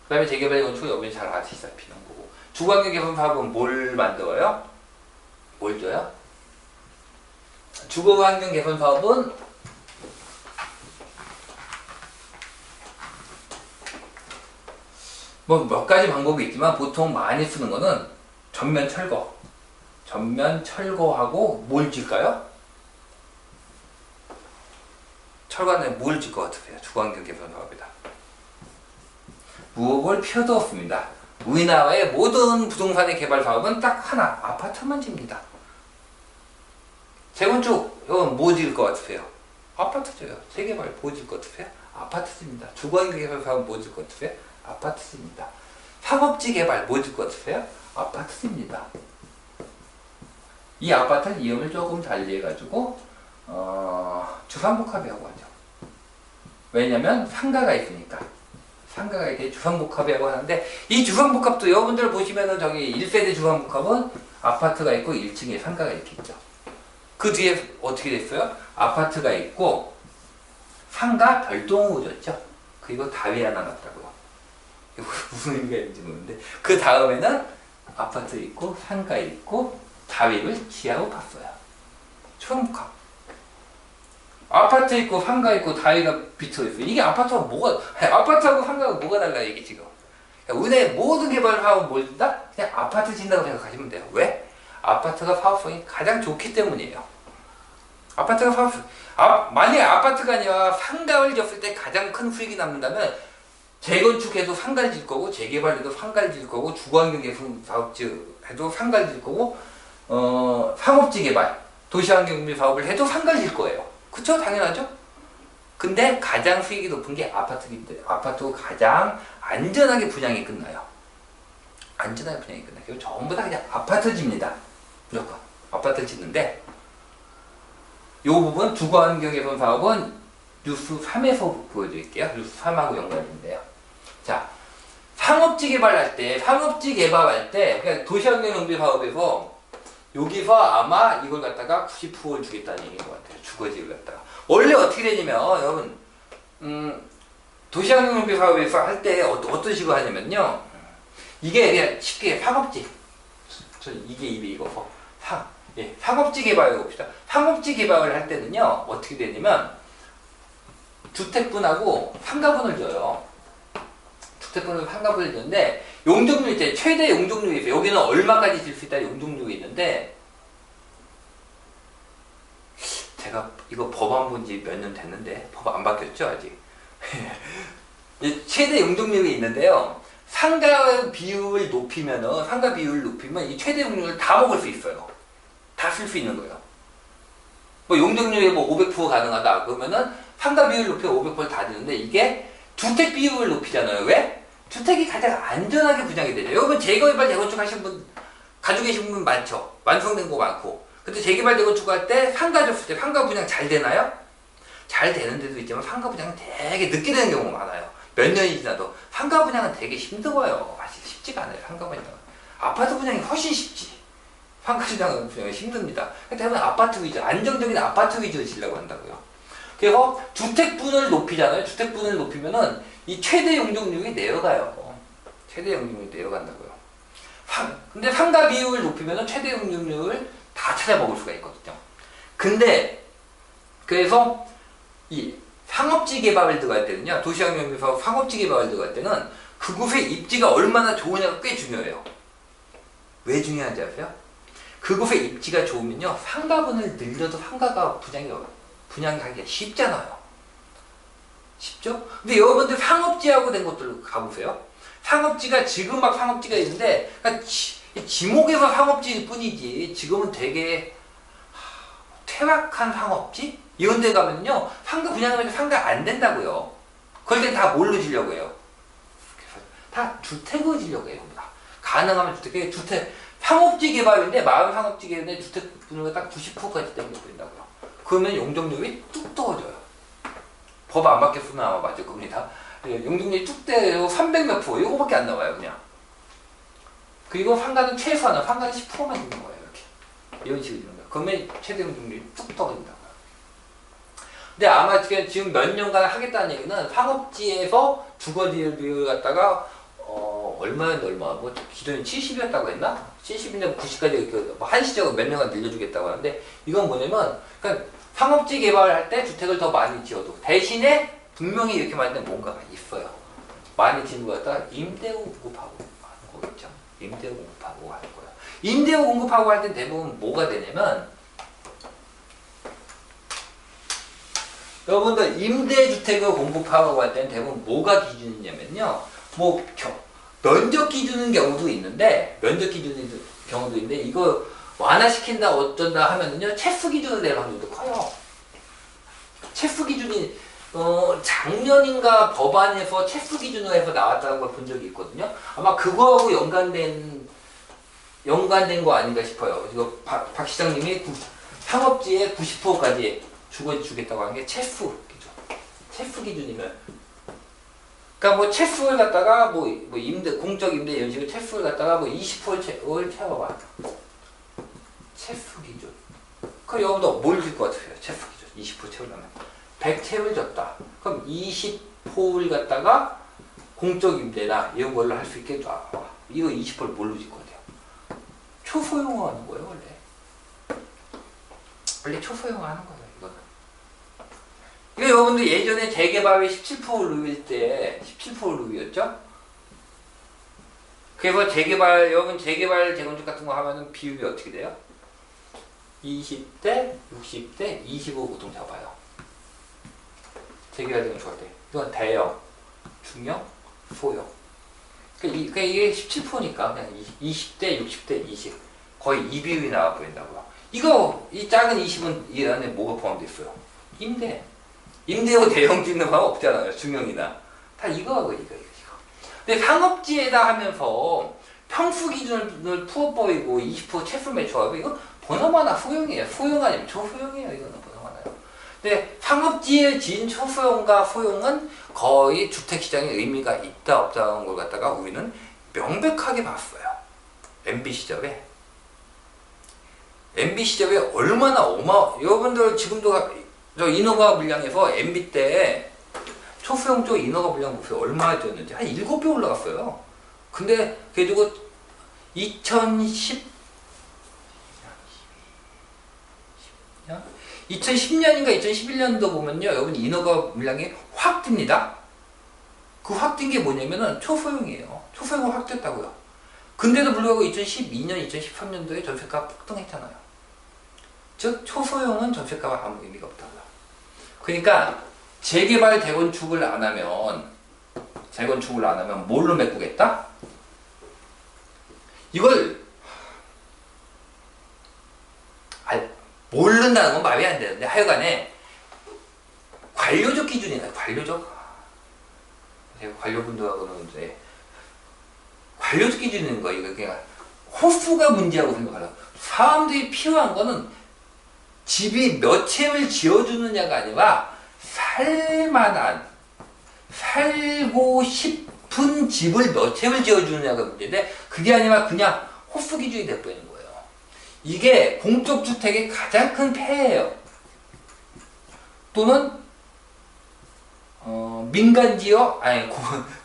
A: 그 다음에 재개발 건축 여러분이 잘 아시다시피 이런 거고. 주거환경 개선 사업은 뭘 만들어요? 뭘 줘요? 주거환경 개선 사업은 뭐 몇 가지 방법이 있지만 보통 많이 쓰는 거는 전면 철거하고 뭘 질까요? 철관에 뭘 질 것 같으세요? 주거환경 개선 사업이다. 무업을 피워도 없습니다. 우리나라의 모든 부동산의 개발 사업은 딱 하나, 아파트만 집니다. 재건축, 이건 뭐 지을 것 같으세요? 아파트 져요. 재개발 뭐 지을 것 같으세요? 아파트 집니다. 주거환경 개발 사업 뭐 지을 것 같으세요? 아파트 집니다. 상업지 개발 뭐 지을 것 같으세요? 아파트 집니다. 이 아파트는 이름을 조금 달리해가지고 주상복합이라고 하죠. 왜냐면 상가가 있으니까. 상가가 이렇게 주상복합이라고 하는데, 이 주상복합도 여러분들 보시면은 저기 1세대 주상복합은 아파트가 있고 1층에 상가가 이렇게 있죠. 그 뒤에 어떻게 됐어요? 아파트가 있고 상가 별도로 줬죠. 그리고 다리 하나 놨다고요. 이거 무슨 의미가 있는지 모르는데, 그 다음에는 아파트 있고 상가 있고 다리를 지하로 팠어요. 주상복합. 아파트 있고 상가 있고 다리가 비쳐있어요. 이게 아파트하고 아파트하고 상가하고 뭐가 달라요, 이게 지금. 우리나라의 모든 개발 사업은 뭘다? 그냥 아파트 짓는다고 생각하시면 돼요. 왜? 아파트가 사업성이 가장 좋기 때문이에요. 아파트가 만약에 아파트가 아니라 상가를 졌을 때 가장 큰 수익이 남는다면, 재건축해도 상가를 질 거고, 재개발해도 상가를 질 거고, 주거환경 개선 사업지 해도 상가를 질 거고, 상업지 개발, 도시환경미 사업을 해도 상가를 질 거예요. 그쵸? 당연하죠? 근데 가장 수익이 높은 게 아파트이기 때문에 아파트가 가장 안전하게 분양이 끝나요. 안전하게 분양이 끝나요. 그리고 전부 다 그냥 아파트 집니다. 무조건. 아파트를 짓는데, 이 부분 주거환경 개선 사업은 뉴스 3에서 보여드릴게요. 뉴스 3하고 연관인데요. 자, 상업지 개발할 때, 그러니까 도시환경 정비 사업에서 여기서 아마 이걸 갖다가 90%를 주겠다는 얘기인 것 같아요. 주거지를 갖다가. 원래 어떻게 되냐면, 여러분, 도시환경 정비 사업에서 할 때 어떤 식으로 하냐면요. 이게 그냥 쉽게 상업지. 이게 입에 익어서. 상업지 개발을 봅시다. 상업지 개발을 할 때는요, 어떻게 되냐면, 주택분하고 상가분을 줘요. 주택분하고 상가분을 주는데, 용적률 있잖아요. 최대 용적률이 있어요. 여기는 얼마까지 질 수 있다 용적률이 있는데, 제가 이거 법안 본 지 몇 년 됐는데, 법 안 바뀌었죠, 아직. 최대 용적률이 있는데요. 상가 비율을 높이면 이 최대 용적률을 다 먹을 수 있어요. 다 쓸 수 있는 거예요. 뭐 용적률이 뭐 500% 가능하다. 그러면은 상가 비율을 높이면 500% 다 되는데, 이게 주택 비율을 높이잖아요. 왜? 주택이 가장 안전하게 분양이 되죠. 여러분 재개발 재건축 하신 분, 가지고 계신 분 많죠? 완성된 거 많고. 근데 재개발 재건축 할 때 상가 줬을 때 상가 분양 잘 되나요? 잘 되는 데도 있지만 상가 분양은 되게 늦게 되는 경우가 많아요. 몇 년이 지나도. 상가 분양은 되게 힘들어요. 사실 쉽지가 않아요. 상가 분양은. 아파트 분양이 훨씬 쉽지. 상가 분양이 힘듭니다. 대부분 아파트 위주, 안정적인 아파트 위주로 지려고 한다고요. 그래서 주택분을 높이잖아요. 주택분을 높이면은 이 최대 용적률이 내려가요. 최대 용적률이 내려간다고요. 근데 상가 비율을 높이면은 최대 용적률을 다 찾아먹을 수가 있거든요. 근데 그래서 이 상업지 개발을 들어갈 때는요, 도시환경에서 상업지 개발을 들어갈 때는 그곳의 입지가 얼마나 좋으냐가 꽤 중요해요. 왜 중요한지 아세요? 그곳의 입지가 좋으면요, 상가분을 늘려도 상가가 분양하기가 쉽잖아요. 쉽죠? 근데 여러분들 상업지하고 된 것들 가보세요. 상업지가 지금 막 상업지가 있는데, 그러니까 지목에서 상업지일 뿐이지, 지금은 되게 퇴락한 상업지? 이런 데 가면요, 상가 분양하면 상가 안 된다고요. 그럴 땐 다 뭘로 지려고 해요? 다 주택으로 지려고 해요. 가능하면 주택, 상업지 개발인데, 마을 상업지 개발인데 주택 분양가 딱 90%까지 땡겨버린다고요. 그러면 용적률이 뚝 떨어져요. 법 안 바뀌었으면 아마 맞을 겁니다. 용적률이 뚝 떨어져 300몇 프로, 이거밖에 안 나와요, 그냥. 그리고 상가는 최소한, 상가는 10%만 있는 거예요, 이렇게. 이런 식으로 있는 거예요. 그러면 최대 용적률이 뚝 떨어진다고요. 근데 아마 지금 몇 년간 하겠다는 얘기는 상업지에서 주거지를 갖다가, 얼마였는데 뭐, 기존에 70이었다고 했나? 70인데 90까지, 한시적으로 몇 년간 늘려주겠다고 하는데, 이건 뭐냐면, 그러니까 상업지 개발할 때 주택을 더 많이 지어도, 대신에 분명히 이렇게 말하는 뭔가가 있어요. 많이 지은 거 갖다가 임대료 공급하고 하는 거겠죠. 임대료 공급하고 하는 거예요. 임대료 공급하고 할 때 대부분 뭐가 되냐면, 여러분들 임대주택을 공급하고 할 때는 대부분 뭐가 기준이냐면요. 뭐 면적 기준인 경우도 있는데 이거 완화시킨다 어쩐다 하면은요 채수 기준을 낼 확률도 커요. 채수 기준이 작년인가 법안에서 채수 기준으로 해서 나왔다는 걸 본 적이 있거든요. 아마 그거하고 연관된 거 아닌가 싶어요. 이거 박 시장님이 상업지의 90%까지 주겠다고 하는 게 채수 기준. 채수 기준이면. 그러니까 뭐 채수를 갖다가 뭐 공적 임대 연식을 채수를 갖다가 뭐 20%를 채워봐. 채수 기준. 그럼 여러분도 뭘 줄 것 같으세요? 채수 기준. 20% 채우려면. 100 채워졌다. 그럼 20%를 갖다가 공적 임대나 이런 걸로 할 수 있게 놔. 이거 20%를 뭘로 줄 거예요? 초소형화 하는 거예요, 원래 초소형화 하는 거예요, 이거는. 이거 여러분들 예전에 재개발이 17% 룰일 때 17% 룰이었죠? 그래서 여러분 재개발 재건축 같은 거 하면은 비율이 어떻게 돼요? 20대, 60대, 25 보통 잡아요. 재개발 재건축 할 때. 이건 대형, 중형, 소형. 그러니까 이게 17%니까 그냥 20대, 60대, 20 거의 2비율이 나와 보인다고요. 이 작은 20은 이 안에 뭐가 포함되어 있어요? 임대하고 대형 짓는 거 없잖아요. 중형이나 다 이거하고 이거. 근데 상업지에다 하면서 평수 기준을 풀어버리고 20% 채수 매출하고 이거 보나마나 소형이에요. 소형 아니면 초소형이에요. 이거는 보나마나요. 근데 상업지에 지은 초소형과 소형은 거의 주택시장에 의미가 있다 없다는 걸 갖다가 우리는 명백하게 봤어요. MB 시절에 얼마나 여러분들 지금도 저 인허가 물량에서 MB 때 초소형 쪽 인허가 물량 보세요. 얼마나 뛰었는지 한 7배 올라갔어요. 근데 그래가지고 2010년인가 2011년도 보면요. 여러분 인허가 물량이 확 뜁니다. 그 확 뛴 게 뭐냐면은 초소형이에요. 초소형은 확 뛰었다고요. 근데도 불구하고 2012년, 2013년도에 전세가 폭등했잖아요. 즉 초소형은 전세가가 아무 의미가 없다고요. 그러니까 재개발 재건축을 안 하면 뭘로 메꾸겠다? 이걸 모른다는 건 말이 안 되는데 하여간에 관료적 기준이나 관료적 제가 관료분들하고는 이제 관료적 기준인 거 이거 그냥 호수가 문제라고 생각하라. 사람들이 필요한 거는 집이 몇 채를 지어주느냐가 아니라 살고 싶은 집을 몇 채를 지어주느냐가 문제인데 그게 아니라 그냥 호수 기준이 돼버리는 거예요. 이게 공적 주택의 가장 큰 폐해예요. 또는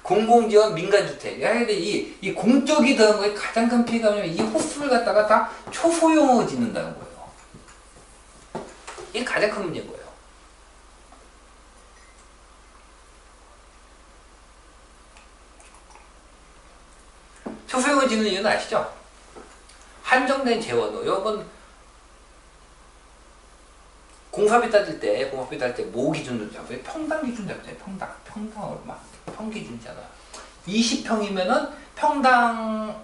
A: 공공지원 민간주택. 이 공적이 들어간 거에 가장 큰 피해가 뭐냐면 이 호수를 갖다가 다 초소형으로 짓는다는 거예요. 이게 가장 큰 문제인 거예요. 초소형을 짓는 이유는 아시죠? 한정된 재원으로. 여러분 공사비 따질 때 뭐 기준으로 잡아요? 평당 기준 잡잖아요. 평당 얼마? 평기준이잖아요. 20평이면은 평당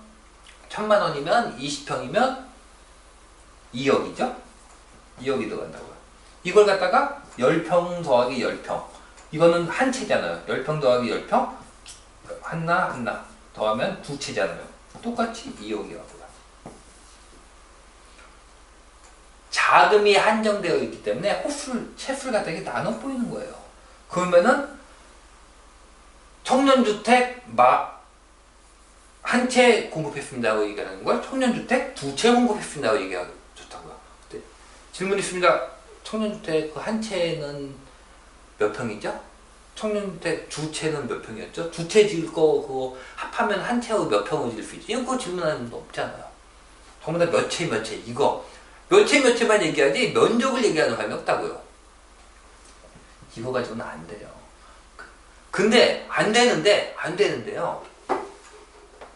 A: 1,000,000원이면 20평이면 2억이죠? 2억이 들어간다고요. 이걸 갖다가 10평 더하기 10평. 이거는 한 채잖아요. 10평 더하기 10평 하나 더하면 두 채잖아요. 똑같이 2억이라고요. 자금이 한정되어 있기 때문에 채수를 갖다 이렇게 나눠 보이는 거예요. 그러면은 청년주택 한 채 공급했습니다고 얘기하는 걸 청년주택 두 채 공급했습니다고 얘기하고 좋다고요. 네. 질문 있습니다. 청년주택 한 채는 몇 평이죠? 청년주택 두 채는 몇 평이었죠? 두 채 지을 거 그거 합하면 한 채로 몇 평을 지을 수 있지? 이거 질문하는 분 없잖아요. 전부 다 몇 채 이거 몇 채만 얘기하지 면적을 얘기하는 사람이 없다고요. 이거 가지고는 안 돼요. 근데 안 되는데요.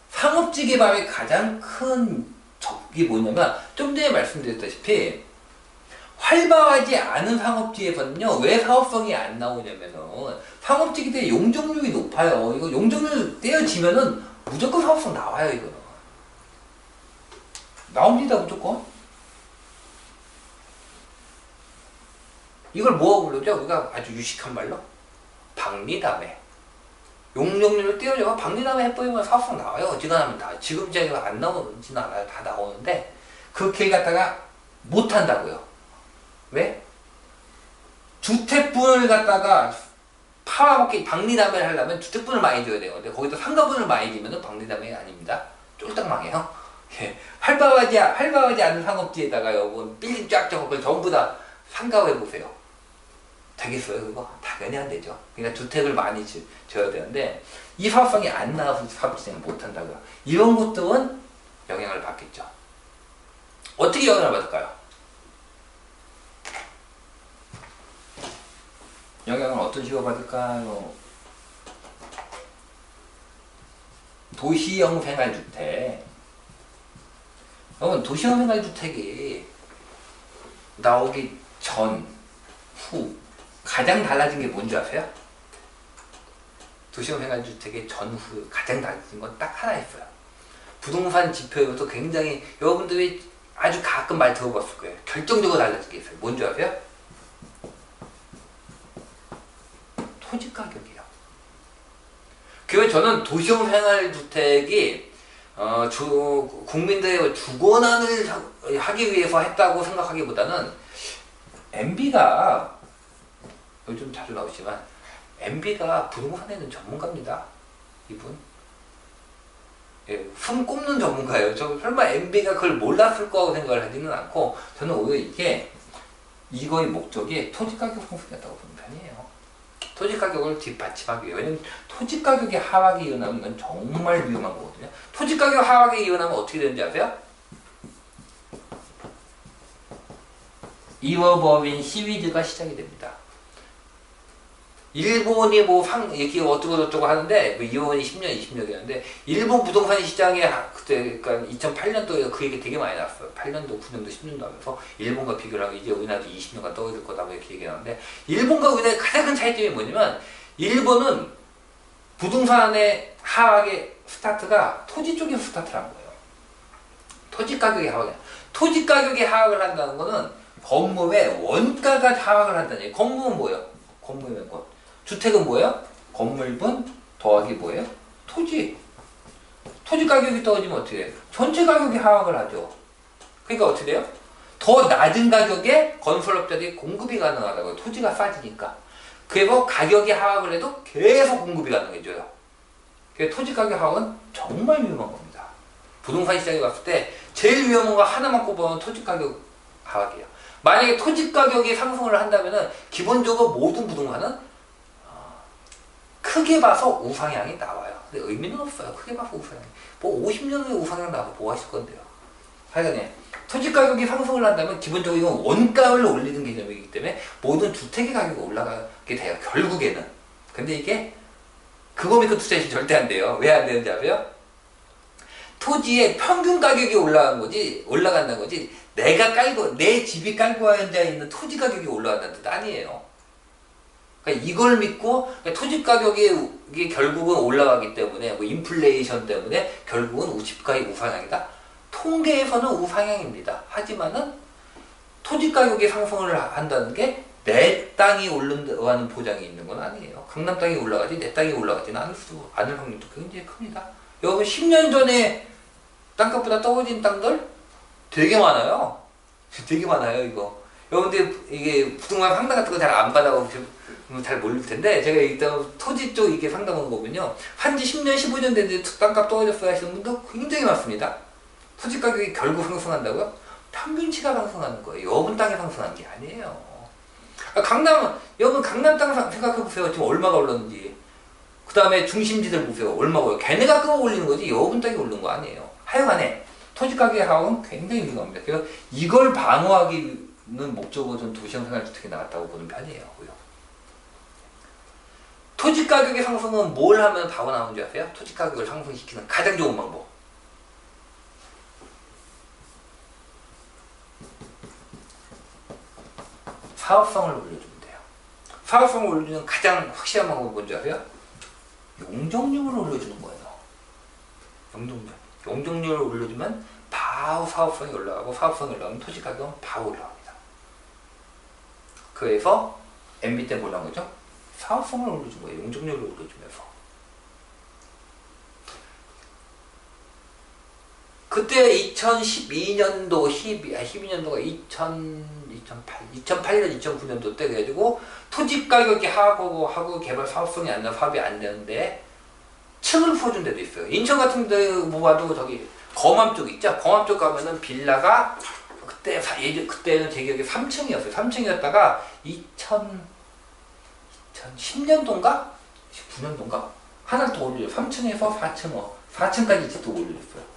A: 상업지 개발의 가장 큰 적이 뭐냐면 좀 전에 말씀드렸다시피 활발하지 않은 상업지에서는요, 왜 사업성이 안 나오냐면은, 상업지기 때문에 용적률이 높아요. 이거 용적률 떼어지면은 무조건 사업성 나와요, 이거는. 나옵니다, 무조건. 이걸 뭐라고 부르죠? 우리가 아주 유식한 말로? 박리담회. 용적률을 떼어줘가 박리담회 해버리면 사업성 나와요. 어지간하면 다. 지금 제가 안 나오지는 않아요. 다 나오는데, 그 길 갖다가 못한다고요. 왜? 주택분을 갖다가 팔아먹기 박리담회를 하려면 주택분을 많이 줘야 돼요. 근데 거기서 상가분을 많이 주면은 박리담회가 아닙니다. 쫄딱 망해요. 예. 활발하지 않은 상업지에다가요, 뭐 빌딩 쫙 적어 그걸 전부 다 상가해 보세요. 되겠어요, 그거? 당연히 안 되죠. 그러니까 주택을 많이 줘야 되는데, 이 사업성이 안 나와서 사업진행 못 한다고요. 이런 것들은 영향을 받겠죠. 어떻게 영향을 받을까요? 영향을 어떤 식으로 받을까요? 도시형 생활주택. 여러분, 도시형 생활주택이 나오기 전, 후 가장 달라진 게 뭔지 아세요? 도시형 생활주택의 전후 가장 달라진 건 딱 하나 있어요. 부동산 지표에서 굉장히 여러분들이 아주 가끔 말 들어봤을 거예요. 결정적으로 달라진 게 있어요. 뭔지 아세요? 토지 가격이에요. 그래서 저는 도시형 생활주택이 국민들의 주거난을 하기 위해서 했다고 생각하기보다는 MB가 요즘 자주 나오지만 MB가 부동산에는 전문가입니다. 이분. 예, 손 꼽는 전문가예요. 저 설마 MB가 그걸 몰랐을 거라고 생각을 하지는 않고 저는 오히려 이거의 목적이 토지 가격 상승이었다고 보는 편이에요. 토지 가격을 뒷받침하기 위해. 왜냐면 토지 가격이 하락이 일어나면 이건 정말 위험한 거거든요. 토지 가격 하락이 일어나면 어떻게 되는지 아세요? 잃어버린 시리즈가 시작이 됩니다. 일본이 이렇게 어쩌고 하는데, 일본이 10년, 20년이었는데, 일본 부동산 시장에 그때, 그러니까 2008년도에 그 얘기 되게 많이 나왔어요. 8년도, 9년도, 10년도 하면서, 일본과 비교를 하면 이제 우리나라도 20년간 떨어질 거다, 뭐 이렇게 얘기 나왔는데, 일본과 우리나라의 가장 큰 차이점이 뭐냐면, 일본은 부동산의 하락의 스타트가 토지 쪽에서 스타트를 한 거예요. 토지 가격이 하락이야. 토지 가격이 하락을 한다는 거는, 건물의 원가가 하락을 한다는 얘기예요. 건물은 뭐예요? 건물은 것. 주택은 뭐예요? 건물분 더하기 뭐예요? 토지. 토지 가격이 떨어지면 어떻게 돼요? 전체 가격이 하락을 하죠. 그러니까 어떻게 돼요? 더 낮은 가격에 건설업자들이 공급이 가능하다고요. 토지가 싸지니까. 그래서 가격이 하락을 해도 계속 공급이 가능해져요. 그래서 토지 가격 하락은 정말 위험한 겁니다. 부동산 시장에 갔을 때 제일 위험한 거 하나만 꼽으면 토지 가격 하락이에요. 만약에 토지 가격이 상승을 한다면은 기본적으로 모든 부동산은 크게 봐서 우상향이 나와요. 근데 의미는 없어요. 크게 봐서 우상향. 뭐 50년 후에 우상향 나와서 뭐 하실 건데요. 하여간에 토지 가격이 상승을 한다면 기본적으로 이건 원가를 올리는 개념이기 때문에 모든 주택의 가격이 올라가게 돼요. 결국에는. 근데 이게 그거 믿고 투자하시면 절대 안 돼요. 왜 안 되는지 아세요? 토지의 평균 가격이 올라간다는 거지 내 집이 깔고 앉아 있는 토지 가격이 올라간다는 뜻 아니에요. 그러니까 이걸 믿고 토지 가격이 이게 결국은 올라가기 때문에 뭐 인플레이션 때문에 결국은 집가의 우상향이다. 통계에서는 우상향입니다. 하지만은 토지 가격이 상승을 한다는 게 내 땅이 오른다는 보장이 있는 건 아니에요. 강남 땅이 올라가지 내 땅이 올라가지는 않을 확률도 굉장히 큽니다. 여러분 10년 전에 땅값보다 떨어진 땅들 되게 많아요. 되게 많아요 이거. 여러분들 이게 부동산 상담 같은 거 잘 안 받아보고 잘 모를 텐데 제가 일단 토지 쪽 이게 상담한 거군요. 한지 10년, 15년 됐는데 땅값 떨어졌어요 하시는 분도 굉장히 많습니다. 토지 가격이 결국 상승한다고요? 평균치가 상승하는 거예요. 여러분 땅이 상승하는 게 아니에요. 여러분 강남 땅 생각해보세요. 지금 얼마가 올랐는지. 그 다음에 중심지들 보세요. 얼마가 올라. 걔네가 끌어올리는 거지 여러분 땅이 오른 거 아니에요. 하여간에 토지 가격의 하락은 굉장히 위험합니다. 그래서 이걸 방어하기는 목적으로 전 도시형 생활주택이 나왔다고 보는 편이에요. 토지 가격의 상승은 뭘 하면 바로 나오는지 아세요? 토지 가격을 상승시키는 가장 좋은 방법. 사업성을 올려주면 돼요. 사업성을 올려주는 가장 확실한 방법이 뭔지 아세요? 용적률을 올려주는 거예요. 용적률을 올려주면 바로 사업성이 올라가고, 사업성이 올라가면 토지 가격은 바로 올라갑니다. 그래서 MB 때 뭐라는 거죠? 사업성을 올려준 거예요. 용적률을 올려주면서. 그때 2012년도, 12년도가 2008년, 2009년도 때 그래가지고 토지 가격이 하고 개발 사업성이 안 나, 사업이 안 되는데 층을 풀어준 데도 있어요. 인천 같은 데 봐도 저기 검암 쪽 있죠? 검암 쪽 가면은 빌라가 그때는 제 기억에 3층이었어요. 3층이었다가 2010년도인가? 19년도인가? 하나를 더 올려요. 3층에서 4층까지 집도 올려줬어요.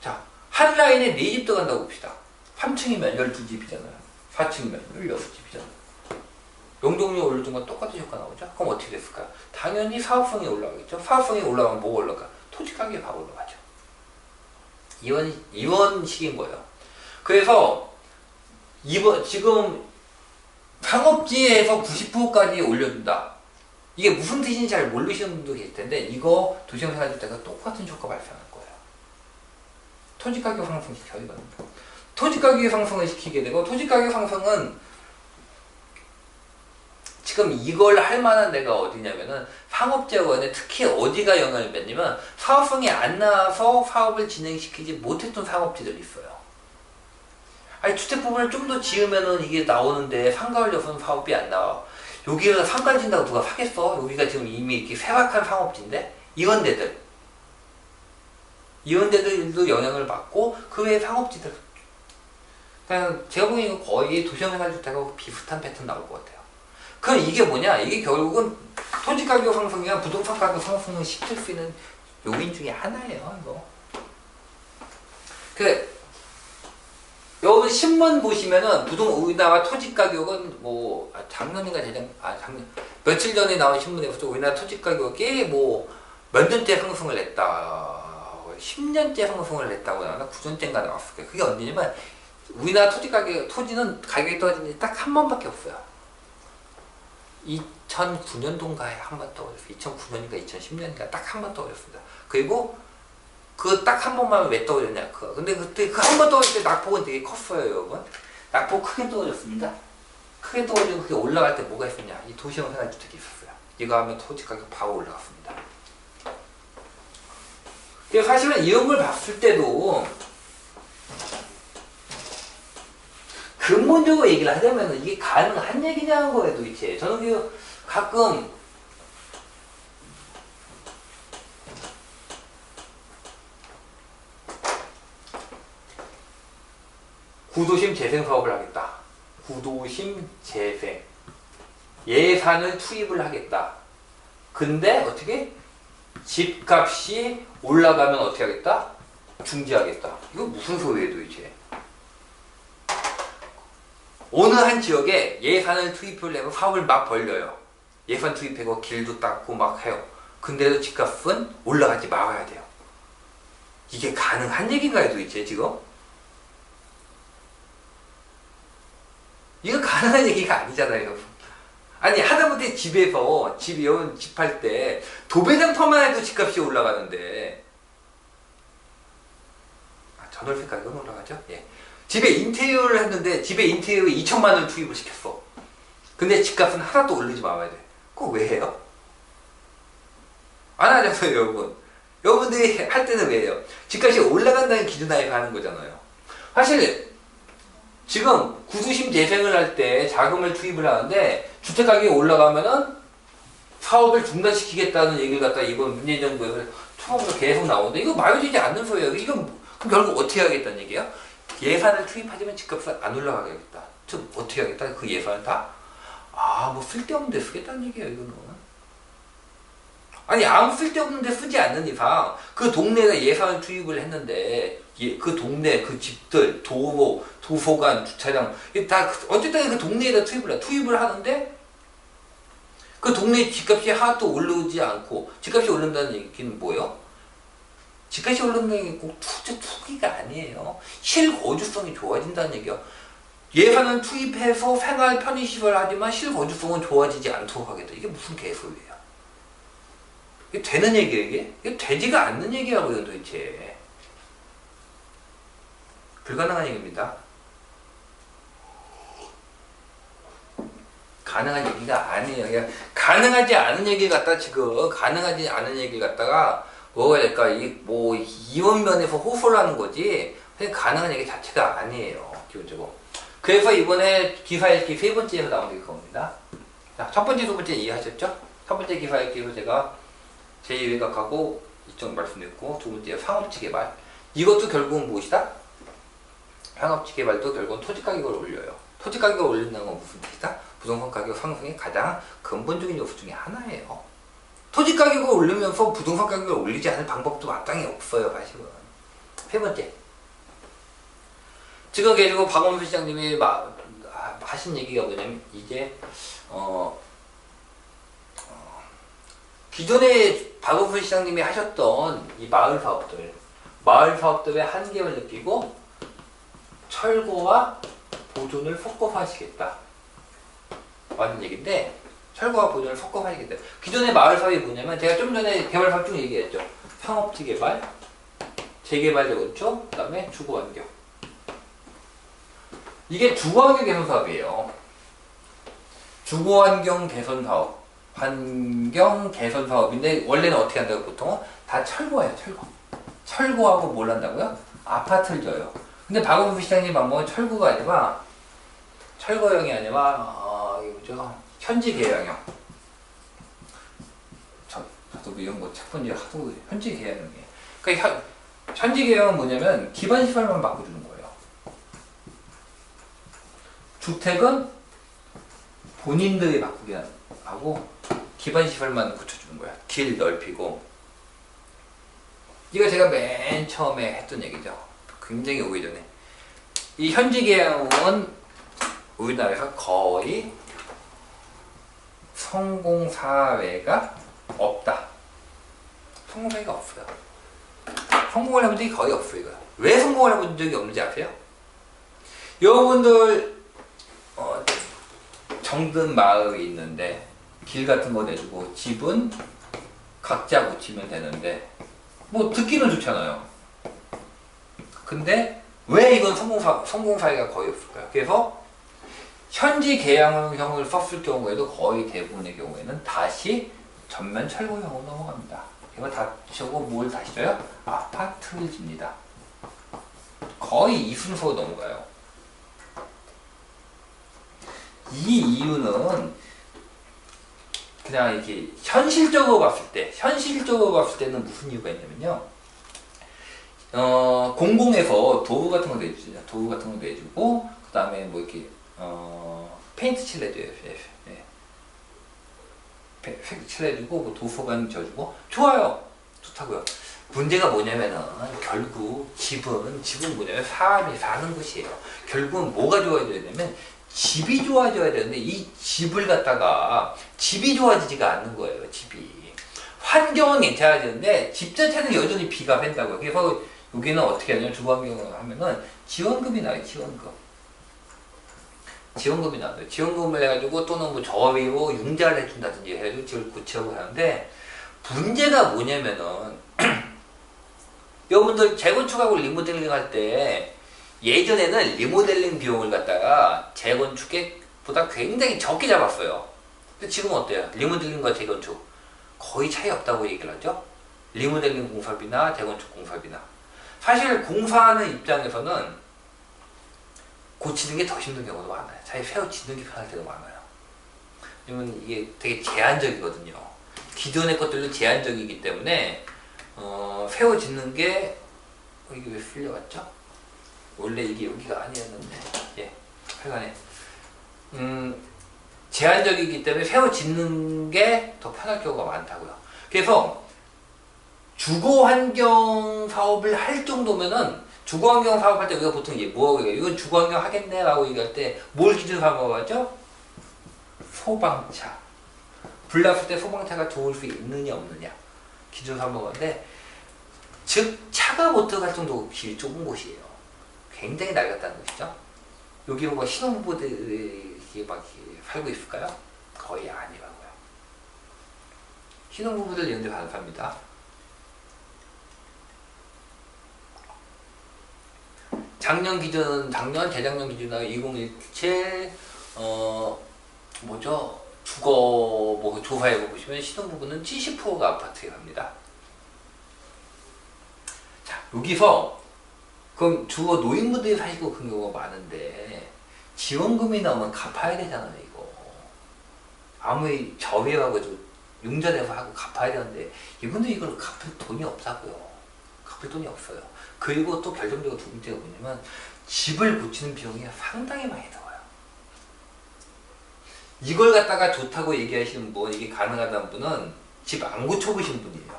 A: 자, 한 라인에 4집 들어간다고 봅시다. 3층이면 12집이잖아요. 4층이면 16집이잖아요. 용적률 올려준 건 똑같은 효과 나오죠? 그럼 어떻게 됐을까요? 당연히 사업성이 올라가겠죠? 사업성이 올라가면 뭐가 올라가? 토지 가격이 바로 올라가죠. 이런 식인 거예요. 그래서 지금 상업지에서 90%까지 올려준다. 이게 무슨 뜻인지 잘 모르시는 분도 계실 텐데, 이거 도시생활주택과 똑같은 효과 발생할 거예요. 토지 가격 상승시켜요, 이거는. 토지 가격 상승을 시키게 되고, 토지 가격 상승은 지금 이걸 할 만한 데가 어디냐면은 상업재원에 특히 어디가 영향을 받냐면 사업성이 안 나와서 사업을 진행시키지 못했던 상업지들이 있어요. 아니, 주택 부분을 좀 더 지으면은 이게 나오는데 상가 올려서는 사업이 안 나와. 여기가 상가 진다고 누가 사겠어? 여기가 지금 이미 이렇게 쇠락한 상업지인데 이런 데들도 영향을 받고 그 외에 상업지들. 그냥 제가 보기에는 거의 도시생활주택하고 비슷한 패턴 나올 것 같아요. 그럼 이게 뭐냐? 이게 결국은 토지 가격 상승이나 부동산 가격 상승을 시킬 수 있는 요인 중에 하나예요, 이거. 여러분 신문 보시면은 우리나라 토지 가격은 작년 며칠 전에 나온 신문에서 우리나라 토지 가격이 몇 년째 상승을 했다. 10년째 상승을 했다고 나왔나? 9년째인가 나왔을 거예요. 그게 언제냐면 우리나라 토지는 가격이 떨어진 지 딱 한 번밖에 없어요. 2009년도인가에 한 번 떠올렸어요. 2009년인가 2010년인가 딱 한 번 떠올렸습니다. 그리고 그 딱 한 번만 왜 떠올렸냐? 근데 그때 그 한 번 떠올릴 때 낙폭은 되게 컸어요, 여러분. 낙폭 크게 떠올렸습니다. 크게 떠올리고 그게 올라갈 때 뭐가 있었냐? 이 도시형 생활주택이 있었어요. 이거 하면 토지 가격 바로 올라갔습니다. 그래서 사실은 이런 걸 봤을 때도 근본적으로 얘기를 하자면 이게 가능한 얘기냐는 거예요, 도대체. 저는 가끔 구도심 재생 사업을 하겠다. 구도심 재생. 예산을 투입을 하겠다. 근데 어떻게? 집값이 올라가면 어떻게 하겠다? 중지하겠다. 이거 무슨 소리예요, 도대체? 어느 한 지역에 예산을 투입을 해서 사업을 막 벌려요. 예산 투입하고 길도 닦고 막 해요. 근데도 집값은 올라가지 말아야 돼요. 이게 가능한 얘기인가요, 도대체 지금? 이거 가능한 얘기가 아니잖아요. 아니, 하다못해 집에서 집 할 때 도배장터만 해도 집값이 올라가는데, 전월세 가격은 올라가죠? 예. 집에 인테리어를 했는데 집에 인테리어에 2천만 원 투입을 시켰어. 근데 집값은 하나도 오르지 말아야 돼. 그거 왜 해요? 안 하잖아요, 여러분. 여러분들이 할 때는 왜 해요? 집값이 올라간다는 기준하에 가는 거잖아요. 사실 지금 구도심 재생을 할 때 자금을 투입을 하는데 주택가격이 올라가면은 사업을 중단시키겠다는 얘기를 갖다 이번 문재인 정부에서 처음부터 계속 나오는데 이거 말이 되지 않는 소리예요. 이건 결국 어떻게 하겠다는 얘기예요? 예산을 투입하지만 집값을 안 올라가겠다. 즉 어떻게 하겠다? 그 예산을 다 쓸데없는 데 쓰겠다는 얘기예요, 이거는. 아니, 아무 쓸데없는 데 쓰지 않는 이상 그 동네에 예산을 투입을 했는데 그 동네, 그 집들, 도로, 도서관, 주차장 다 어쨌든 그 동네에다 투입을 하는데 그 동네 집값이 하나도 오르지 않고 집값이 오른다는 얘기는 뭐예요? 집값이 오른다는 게 꼭 투기가 아니에요. 실거주성이 좋아진다는 얘기예요. 예산은 투입해서 생활 편의시설 하지만 실거주성은 좋아지지 않도록 하겠다. 이게 무슨 개소리예요? 이게 되는 얘기예요, 이게? 이게 되지가 않는 얘기라고요, 도대체. 불가능한 얘기입니다. 가능한 얘기가 아니에요. 그냥 가능하지 않은 얘기를 갖다가 지금, 가능하지 않은 얘기를 갖다가 뭐가 될까? 뭐, 이원면에서 호소를 하는 거지, 그냥 가능한 얘기 자체가 아니에요, 기본적으로. 그래서 이번에 기사 읽기 세 번째에서 나온 게 그겁니다. 자, 첫 번째, 두 번째 이해하셨죠? 첫 번째 기사 읽기로 제가 제2외곽하고 이쪽 말씀드렸고, 두 번째 상업지 개발. 이것도 결국은 무엇이다? 상업지 개발도 결국은 토지 가격을 올려요. 토지 가격을 올린다는 건 무슨 뜻이다? 부동산 가격 상승의 가장 근본적인 요소 중에 하나예요. 토지 가격을 올리면서 부동산 가격을 올리지 않을 방법도 마땅히 없어요, 사실은. 세 번째. 지금 계시고 박원순 시장님이 하신 얘기가 뭐냐면, 이제 기존에 박원순 시장님이 하셨던 이 마을 사업들의 한계를 느끼고 철거와 보존을 섞어서 하시겠다 라는 얘기인데, 철거와 보존을 섞어서 하시겠다. 기존의 마을 사업이 뭐냐면, 제가 좀 전에 개발 사업 중 얘기했죠. 상업지 개발, 재개발 재건축, 그 다음에 주거환경. 이게 주거환경 개선 사업이에요. 주거환경 개선 사업, 환경 개선 사업인데, 원래는 어떻게 한다고? 보통은 다 철거예요. 철거하고 뭘 한다고요? 아파트를 져요. 근데 박원순 시장님 방법은 철거가 아니라, 철거형이 아니라 이게 뭐죠? 현지 계약형. 저도 이런 거 책 본 지 하도 현지 계약형이에요. 그러니까 현지 계약은 뭐냐면 기반 시설만 바꿔주는 거예요. 주택은 본인들이 바꾸게 하고 기반 시설만 고쳐주는 거야. 길 넓히고. 이거 제가 맨 처음에 했던 얘기죠. 굉장히 오래전에. 이 현지 계약은 우리나라에서 거의 성공 사례가 없다. 성공 사례가 없어요. 성공을 해본 적이 거의 없어요. 이거. 왜 성공을 해본 적이 없는지 아세요? 여러분들 정든 마을이 있는데 길 같은 거 내주고 집은 각자 고치면 되는데 뭐 듣기는 좋잖아요. 근데 왜 이건 성공 사례가 거의 없을까요? 그래서 현지 계약형을 썼을 경우에도 거의 대부분의 경우에는 다시 전면 철거형으로 넘어갑니다. 이거 다 저거 뭘 다시 져요? 아파트를 집니다. 거의 이 순서로 넘어가요. 이 이유는 그냥 이렇게 현실적으로 봤을 때는 무슨 이유가 있냐면요. 공공에서 도구 같은 거 내주죠. 도구 같은 거 내주고, 그 다음에 뭐 이렇게, 페인트 칠해줘요. 칠해주고, 뭐 도서관 지어주고, 좋아요. 좋다고요. 문제가 뭐냐면은, 결국 집은 뭐냐면 사람이 사는 곳이에요. 결국은 뭐가 좋아져야 되냐면, 집이 좋아져야 되는데, 이 집을 갖다가, 집이 좋아지지가 않는 거예요, 집이. 환경은 괜찮아지는데, 집 자체는 여전히 비가 샌다고요. 그래서 여기는 어떻게 하냐면, 주거환경을 하면은, 지원금이 나와요, 지원금이 나와요. 지원금을 해가지고, 또는 뭐 저비로 융자를 해준다든지 해가지고 집을 고치려고 하는데, 문제가 뭐냐면은, 여러분들 재건축하고 리모델링 할 때, 예전에는 리모델링 비용을 갖다가 재건축에 보다 굉장히 적게 잡았어요. 근데 지금은 어때요? 리모델링과 재건축 거의 차이 없다고 얘기를 하죠. 리모델링 공사비나 재건축 공사비나. 사실 공사하는 입장에서는 고치는 게 더 힘든 경우도 많아요. 차라리 새로 짓는 게 편할 때도 많아요. 왜냐면 이게 되게 제한적이거든요. 기존의 것들도 제한적이기 때문에 새로 짓는 게 이게 왜 쓸려갔죠? 원래 이게 여기가 아니었는데, 예, 하여간에 제한적이기 때문에 새로 짓는 게 더 편할 경우가 많다고요. 그래서 주거환경 사업을 할 정도면은 주거환경 사업할 때 우리가 보통 뭐라고 얘기해요? 이건 주거환경 하겠네 라고 얘기할 때 뭘 기준으로 삼아서 하죠? 소방차. 불났을 때 소방차가 들어올 수 있느냐 없느냐 기준으로 삼아가는데, 즉 차가 못 들어갈 정도 길이 좁은 곳이에요. 굉장히 낡았다는 것이죠. 여기 뭐 신혼부부들이 이렇게 막 살고 있을까요? 거의 아니라고요. 신혼부부들 이런 데서 안 삽니다. 작년 기준, 작년, 재작년 기준으로 2017, 뭐죠? 주거, 뭐, 조사해보시면 신혼부부는 70%가 아파트에 갑니다. 자, 여기서, 그럼 주거 노인분들이 사시고 그런 경우가 많은데, 지원금이 나오면 갚아야 되잖아요, 이거. 아무리 저비하고 융자내서 하고 갚아야 되는데, 이분들 이걸 갚을 돈이 없다고요. 갚을 돈이 없어요. 그리고 또 결정적으로 두 번째가 뭐냐면 집을 고치는 비용이 상당히 많이 들어요. 이걸 갖다가 좋다고 얘기하시는 분, 이게 가능하다는 분은 집 안 고쳐보신 분이에요.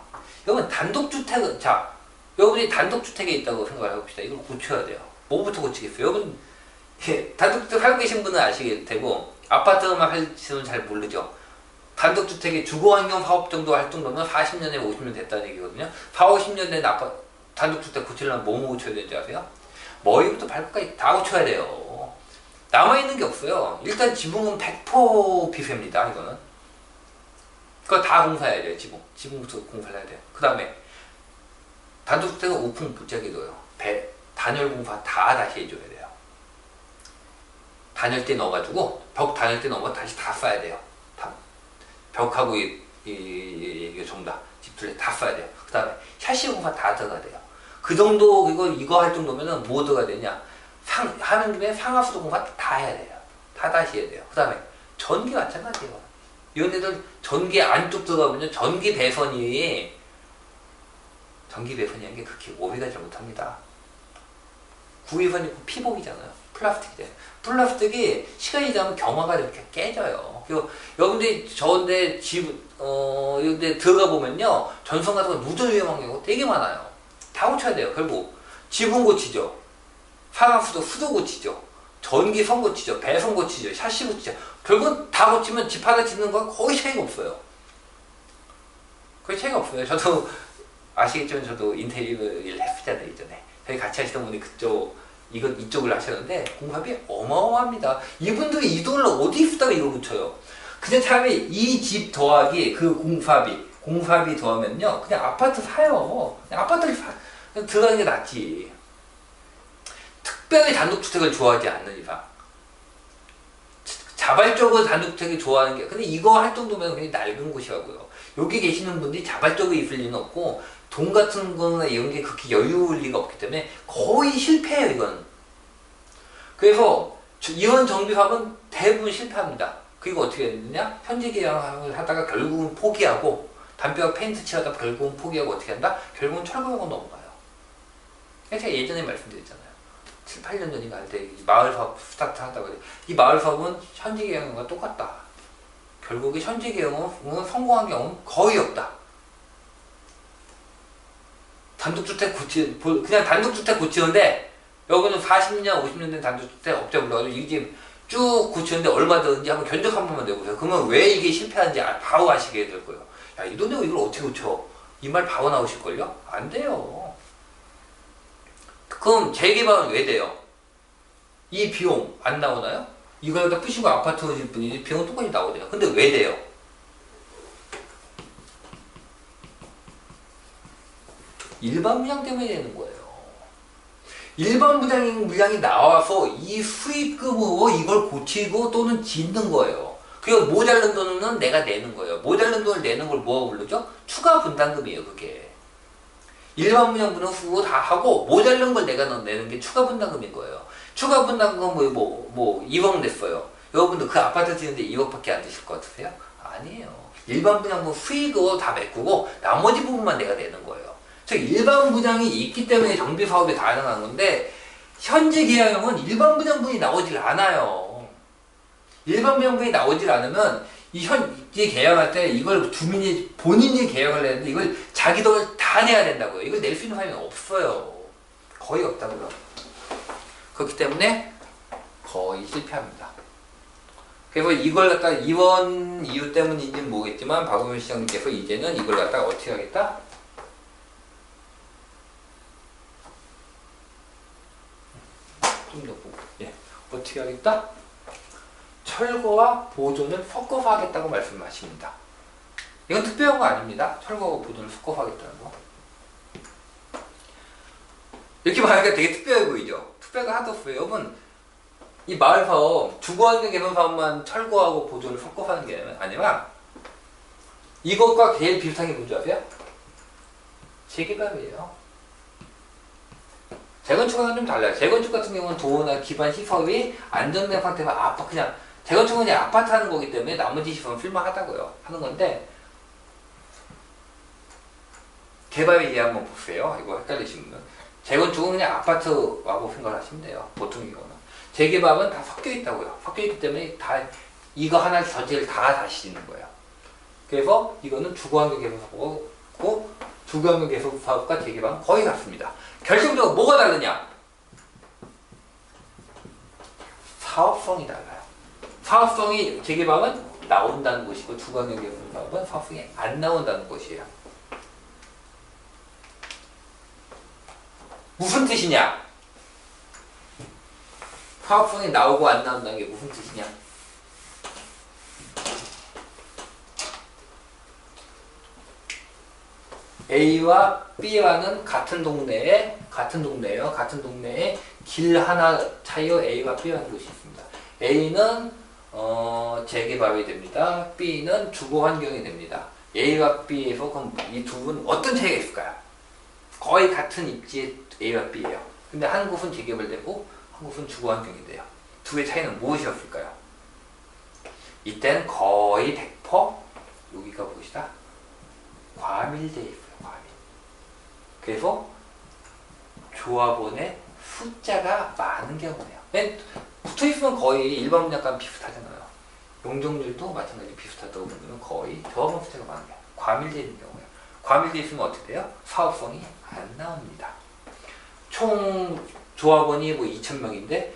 A: 여러분 단독주택, 자 여러분이 단독주택에 있다고 생각을 해봅시다. 이걸 고쳐야 돼요. 뭐부터 고치겠어요? 여러분 단독주택 살고 계신 분은 아시게 되고 아파트만 할지는 잘 모르죠. 단독주택의 주거환경 사업 정도 할 정도면 40년에 50년 됐다는 얘기거든요. 4, 50년 된 단독주택 고치려면 뭐 고쳐야 되는지 아세요? 머리부터 발끝까지 다 고쳐야 돼요. 남아있는 게 없어요. 일단 지붕은 100% 비세입니다. 이거는. 그거 다 공사해야 돼요. 지붕부터 공사를 해야 돼요. 그 다음에 단독주택은 오픈 못하게 둬요. 단열 공사 다 다시 해줘야 돼요. 단열대 넣어가지고 벽 단열대 넣으면 다시 다 써야 돼요. 벽하고 이게 전부 다 집둘레 다 써야 돼요. 그 다음에 샤시 공사 다 들어가야 돼요. 그 정도 이거 할 정도면은 뭐 들어가야 되냐? 하는 김에 상하수도 공사 다 해야 돼요. 다 다시 해야 돼요. 그 다음에 전기 마찬가지예요. 이런 데들 전기 안쪽 들어가면요 전기 배선이라는 게 그렇게 오래가 잘못합니다. 구이선이 피복이잖아요. 플라스틱이잖아요. 플라스틱이 시간이 지나면 경화가 이렇게 깨져요. 그리고 여러분들이 저런데 이런 데 들어가 보면요 전선 같은 거 누들 위험한 경우가 되게 많아요. 다 고쳐야 돼요. 결국 지붕 고치죠. 상하수도 수도 고치죠. 전기선 고치죠. 배선 고치죠. 샤시 고치죠. 결국은 다 고치면 집 하나 짓는 건 거의 차이가 없어요. 거의 차이가 없어요. 저도 아시겠지만 저도 인테리어 일 했었잖아요. 이전에. 저희 같이 하시던 분이 이쪽을 하셨는데 공사비 어마어마합니다. 이분들이 이 돈을 어디 쓰다가 이걸 고쳐요. 그냥 차라리 이 집 더하기 그 공사비 더하면요 그냥 아파트 사요. 그냥 아파트를 그냥 들어가는 게 낫지. 특별히 단독주택을 좋아하지 않는 이상 자발적으로 단독주택을 좋아하는 게 근데 이거 할 정도면 그냥 낡은 곳이라고요. 여기 계시는 분들이 자발적으로 있을 리는 없고 돈 같은 거나 이런 게 그렇게 여유일 리가 없기 때문에 거의 실패해요 이건. 그래서 이런 정비 사업은 대부분 실패합니다. 그리고 어떻게 되느냐? 현지 계약을 하다가 결국은 포기하고 담벼락 페인트 칠하다가 결국은 포기하고 어떻게 한다? 결국은 철거하고 넘어가요. 제가 예전에 말씀드렸잖아요. 7, 8년 전인가 할 때 마을 사업 스타트 하다가 이 마을 사업은 현지 계약과 똑같다. 결국에 현지 계약은 성공한 경우는 거의 없다. 그냥 단독주택 고치는데 여기는 40년, 50년 된 단독주택 업자 불러가지고 이게 쭉 고치는데 얼마 드는지 한번 견적 한 번만 내보세요. 그러면 왜 이게 실패한지 바로 아시게 될 거예요. 야, 이 돈 내고 이걸 어떻게 고쳐? 이 말 바로 나오실걸요? 안 돼요. 그럼 재개발은 왜 돼요? 이 비용 안 나오나요? 이걸 다 푸시고 아파트 질 분이 비용 똑같이 나오잖아요. 근데 왜 돼요? 일반 분양 때문에 되는 거예요. 일반 분양이 나와서 이 수익금으로 이걸 고치고 또는 짓는 거예요. 그리고 모자른 돈은 내가 내는 거예요. 모자른 돈을 내는 걸 뭐라고 부르죠? 추가 분담금이에요, 그게. 일반 분양분은 수고 다 하고 모자른 걸 내가 내는 게 추가 분담금인 거예요. 추가 분담금은 뭐 2억 냈어요. 여러분들 그 아파트 짓는데 2억밖에 안 드실 것 같으세요? 아니에요. 일반 분양분 수익으로 다 메꾸고 나머지 부분만 내가 내는 거예요. 즉 일반 분양이 있기 때문에 정비 사업이 가능한 건데 현재 계약형은 일반 분양분이 나오질 않아요. 일반 분양분이 나오질 않으면 이 계약할 때 이걸 본인이 계약을 내는데 이걸 자기 돈을 다 내야 된다고요. 이걸 낼 수 있는 사람이 없어요. 거의 없다고요. 그렇기 때문에 거의 실패합니다. 그래서 이걸 갖다가 이번 이유 때문인지는 모르겠지만 박원순 시장님께서 이제는 이걸 갖다가 어떻게 하겠다? 좀 더 보고. 예. 어떻게 하겠다? 철거와 보존을 섞어서 하겠다고 말씀하십니다. 이건 특별한 거 아닙니다. 철거와 보존을 섞어서 하겠다는 거. 이렇게 말하니까 되게 특별해 보이죠? 특별하게 하도 없어요. 여러분, 이 마을 사업, 주거환경 개선 사업만 철거하고 보존을 섞어서 하는 게 아니라 이것과 제일 비슷한 게 뭔지 아세요? 재개발이에요. 재건축과는 좀 달라요. 재건축 같은 경우는 도로나 기반 시설이 안정된 상태가 그냥 재건축은 그냥 아파트 하는 거기 때문에 나머지 시설은 쓸만하다고요. 하는 건데 개발에 대해 한번 보세요. 이거 헷갈리시면 재건축은 그냥 아파트라고 생각하시면 돼요. 보통 이거는. 재개발은 다 섞여 있다고요. 섞여 있기 때문에 다 이거 하나 전체를 다 다시 짓는 거예요. 그래서 이거는 주거환경 개선 사업이고 주거환경 개선 사업과 재개발은 거의 같습니다. 결정적으로 뭐가 다르냐? 사업성이 달라요. 사업성이 재개발은 나온다는 것이고 주거환경 개선 사업은 사업성이 안 나온다는 것이에요. 무슨 뜻이냐? 사업성이 나오고 안 나온다는 게 무슨 뜻이냐? A와 B와는 같은 동네예요. 같은 동네에 길 하나 차이로 A와 B라는 곳이 있습니다. A는 재개발이 됩니다. B는 주거 환경이 됩니다. A와 B에서 그럼 이 두 분은 어떤 차이가 있을까요? 거의 같은 입지의 A와 B예요. 근데 한 곳은 재개발되고 한 곳은 주거 환경이 돼요. 두 개의 차이는 무엇이었을까요? 이때는 거의 100% 여기가 무엇이다? 과밀되어 있어요. 과밀. 그래서 조합원의 숫자가 많은 경우예요. 붙어있으면 거의 일반 분양가랑 비슷하잖아요. 용적률도 마찬가지로 비슷하다고 보면 거의 조합원 숫자가 많은 거예요. 과밀되어 있는 경우예요. 과밀되어 있으면 어떻게 돼요? 사업성이 안 나옵니다. 총 조합원이 뭐 2,000명인데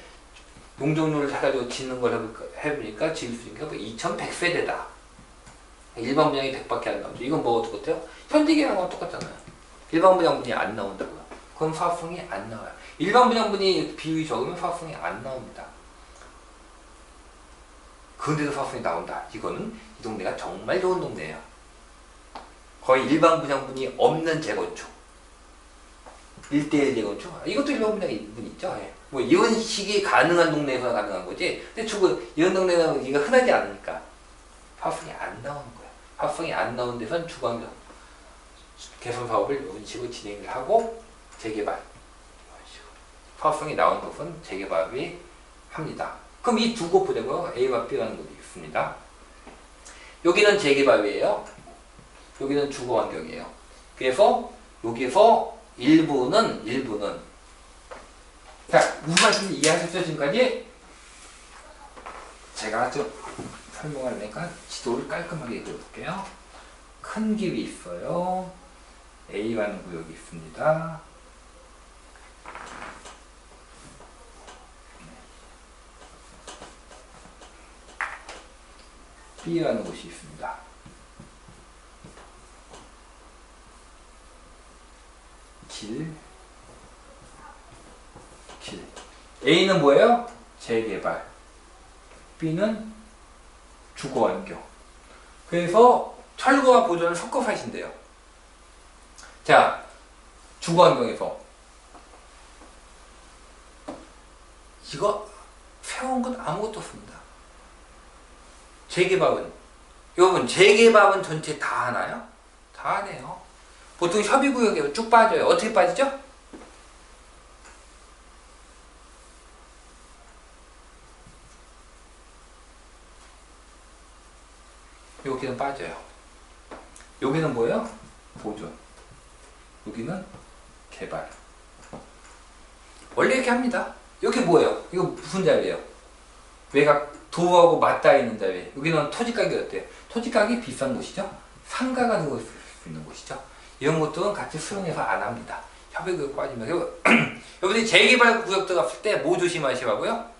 A: 용적률을 해가지고 짓는 걸 해보니까 지을 수 있는 게 뭐 2,100세대다. 일반 분양이 100밖에 안 나오죠. 이건 뭐 어떡해요? 현대계약하고 똑같잖아요. 일반 분양분이 안 나온다고요. 그럼 사업성이 안 나와요. 일반 분양분이 비율이 적으면 사업성이 안 나옵니다. 그런데도 사업성이 나온다. 이거는 이 동네가 정말 좋은 동네예요. 거의 일반 분양분이 없는 재건축. 1대1 재건축. 이것도 일반 분양분이 있죠. 예. 뭐 이런 식이 가능한 동네에서 가능한 거지. 근데 이런 동네는 이게 흔하지 않으니까 사업성이 안 나오는 거예요. 사업성이 안 나오는 데서는 주거환경 개선 사업을 이런 식으로 진행을 하고 재개발 이런 식으로 사업성이 나오는 곳은 재개발이 합니다. 그럼 이 두 곳 보자고요. A와 B라는 곳이 있습니다. 여기는 재개발이에요. 여기는 주거환경이에요. 그래서 여기서 일부는 자, 무슨 말씀인지 이해하셨죠? 지금까지? 제가 좀 설명하려니까 지도를 깔끔하게 그려볼게요. 큰 길이 있어요. A라는 구역이 있습니다. B라는 곳이 있습니다. 길. A는 뭐예요? 재개발. B는 주거환경. 그래서 철거와 보존을 섞어서 하신대요. 자, 주거환경에서 이거 세운 건 아무것도 없습니다. 재개발은 여러분 재개발은 전체 다 하나요? 다 하네요. 보통 협의구역에 쭉 빠져요. 어떻게 빠지죠? 여기는 빠져요. 여기는 뭐예요? 보존. 여기는 개발. 원래 이렇게 합니다. 여기 뭐예요? 이거 무슨 자리예요? 외곽 도로하고 맞닿아 있는 자리. 여기는 토지가격이 어때요? 토지가격이 비싼 곳이죠? 상가가 들어올 수 있는 곳이죠? 이런 것들은 같이 수용해서 안 합니다. 협의구역 빠지면. 여러분들이 재개발 구역 들어갔을 때 뭐 조심하시라고요?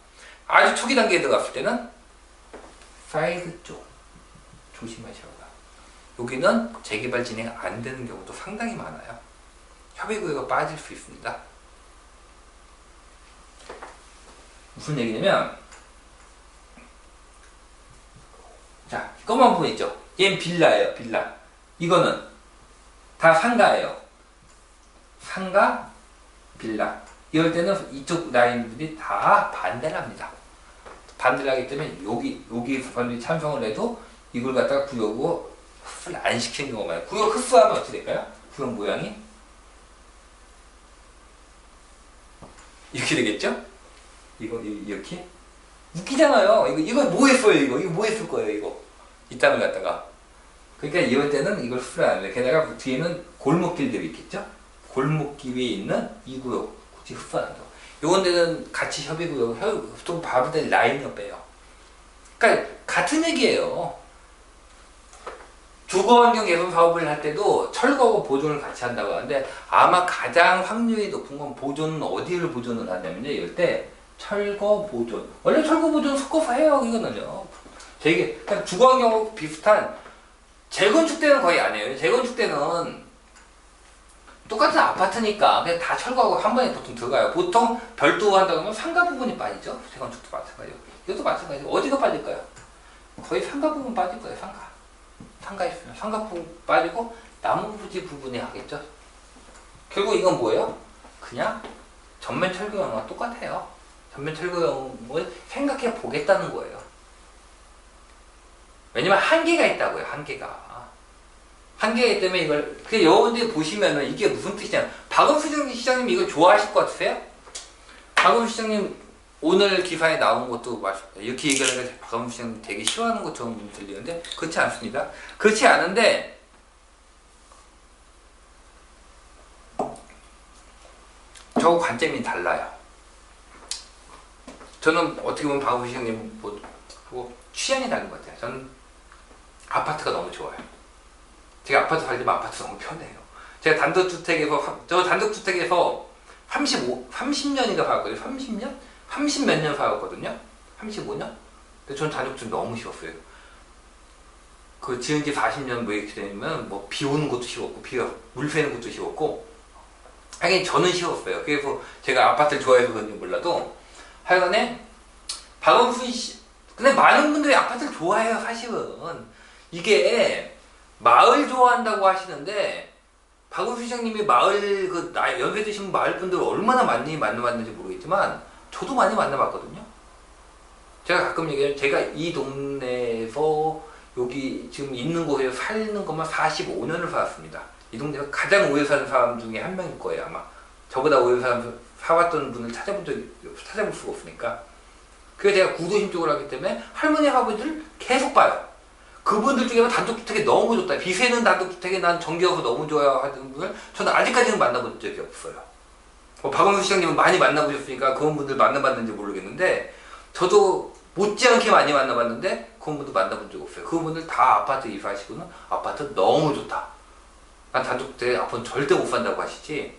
A: 아주 초기 단계에 들어갔을 때는 사이드 쪽 조심하시라고요. 여기는 재개발 진행 안 되는 경우도 상당히 많아요. 협의구역에 빠질 수 있습니다. 무슨 얘기냐면, 자, 검은 부분 있죠? 얘는 빌라예요, 빌라. 이거는 다 상가예요. 상가, 빌라. 이럴 때는 이쪽 라인들이 다 반대를 합니다. 반대를 하기 때문에 여기 부분들이 찬성을 해도 이걸 갖다가 구역으로 흡수를 안 시키는 경우가 많아요. 구역 흡수하면 어떻게 될까요? 구역 모양이 이렇게 되겠죠? 이렇게 웃기잖아요. 이거 뭐 했어요? 이거 뭐 했을 거예요? 이 땅을 갖다가. 그러니까 이럴 때는 이걸 흡수를 안 해요. 게다가 뒤에는 골목길들이 있겠죠? 골목길에 있는 이 구역 굳이 흡수 안 한다고. 요런 데는 같이 협의구역, 또 봐볼 때 라인을 빼요. 그러니까 같은 얘기예요. 주거환경 개선 사업을 할 때도 철거하고 보존을 같이 한다고 하는데, 아마 가장 확률이 높은 건 보존은 어디를 보존을 하냐면요. 이럴 때 철거 보존. 원래 철거 보존 섞어서 해요. 이거는요. 되게 그냥 주거환경하고 비슷한, 재건축 때는 거의 안 해요. 재건축 때는 똑같은 아파트니까 그냥 다 철거하고 한 번에 보통 들어가요. 보통 별도 한다고 하면 상가 부분이 빠지죠. 재건축도 마찬가지고. 이것도 마찬가지고. 어디가 빠질까요? 거의 상가 부분 빠질 거예요. 상가 있으면 상가 부분 빠지고 나머지 부분이 하겠죠. 결국 이건 뭐예요? 그냥 전면 철거형과 똑같아요. 전면 철거형을 생각해 보겠다는 거예요. 왜냐면 한계가 있다고요. 한계가 있기 때문에 이걸, 여러분들이 보시면은 이게 무슨 뜻이냐. 박은수 시장님 이거 좋아하실 것 같으세요? 박은수 시장님 오늘 기사에 나온 것도 이렇게 얘기하니까 박은수 시장님 되게 싫어하는 것처럼 들리는데, 그렇지 않습니다. 그렇지 않은데, 저하고 관점이 달라요. 저는 어떻게 보면 박은수 시장님 보고 취향이 다른 것 같아요. 저는 아파트가 너무 좋아요. 제가 아파트 살려면 아파트 너무 편해요. 제가 단독주택에서 30년인가 살았거든요. 30년? 30몇 년 살았거든요. 35년? 근데 저는 단독주택 너무 쉬웠어요. 그 지은 지 40년 뭐 이렇게 되면 뭐 비 오는 것도 쉬웠고, 물 새는 것도 쉬웠고, 하긴 저는 쉬웠어요. 그래서 제가 아파트를 좋아해서 그런지 몰라도, 하여간에, 근데 많은 분들이 아파트를 좋아해요, 사실은. 이게, 마을 좋아한다고 하시는데, 박은수 시장님이 마을, 연세 드신 마을 분들 얼마나 많이 만나봤는지 모르겠지만, 저도 많이 만나봤거든요. 제가 가끔 얘기해요. 제가 이 동네에서 여기 지금 있는 곳에서 사는 것만 45년을 살았습니다. 이 동네가 가장 오래 사는 사람 중에 한 명일 거예요, 아마. 저보다 오래 살았던 분을 찾아볼 수가 없으니까. 그래서 제가 구도심 쪽을 하기 때문에 할머니, 할아버지를 계속 봐요. 그분들 중에는 단독주택이 너무 좋다. 비세는 단독주택에 난 정겨워서 너무 좋아요 하는 분을 저는 아직까지는 만나본 적이 없어요. 박원순 시장님은 많이 만나보셨으니까 그런 분들 만나봤는지 모르겠는데, 저도 못지않게 많이 만나봤는데 그런 분들 만나본 적 없어요. 그분들 다 아파트 이사하시고는 아파트 너무 좋다. 난 단독주택에 앞으로는 절대 못 산다고 하시지.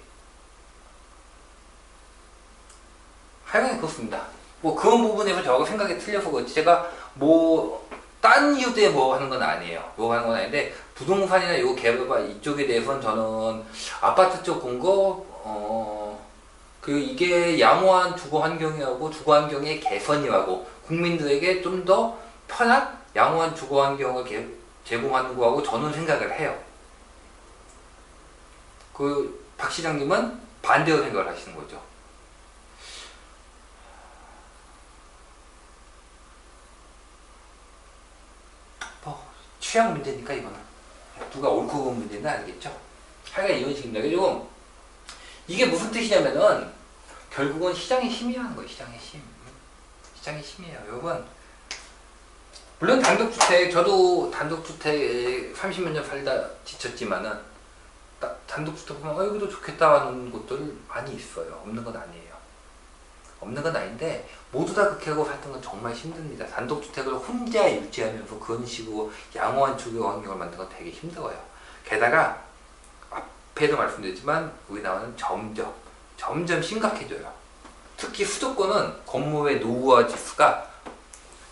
A: 하여간 그렇습니다. 뭐 그런 부분에서 저하고 생각이 틀려서 그렇지, 제가 딴 이유 때문에 뭐 하는 건 아니에요. 뭐 하는 건 아닌데, 부동산이나 요 개발 이쪽에 대해서는 저는 아파트 쪽 본 거, 이게 양호한 주거 환경이라고, 주거 환경의 개선이라고, 국민들에게 좀 더 편한 양호한 주거 환경을 제공하는 거하고 저는 생각을 해요. 박 시장님은 반대로 생각을 하시는 거죠. 취향 문제니까 이거는 누가 옳고 그른 문제는 아니겠죠. 하여간 이런 식입니다. 그리고 이게 무슨 뜻이냐면은 결국은 시장의 힘이라는 거예요. 시장의 힘이에요. 여러분, 물론 저도 단독주택에 30몇 년 살다 지쳤지만은 단독주택 보면 여기도 좋겠다 하는 곳들 많이 있어요. 없는 건 아니에요. 없는 건 아닌데, 모두 다 그렇게 하고 살던 건 정말 힘듭니다. 단독주택을 혼자 유지하면서 그런 식으로 양호한 주거 환경을 만드는 건 되게 힘들어요. 게다가 앞에도 말씀드렸지만 우리나라는 점점 심각해져요. 특히 수도권은 건물의 노후화 지수가,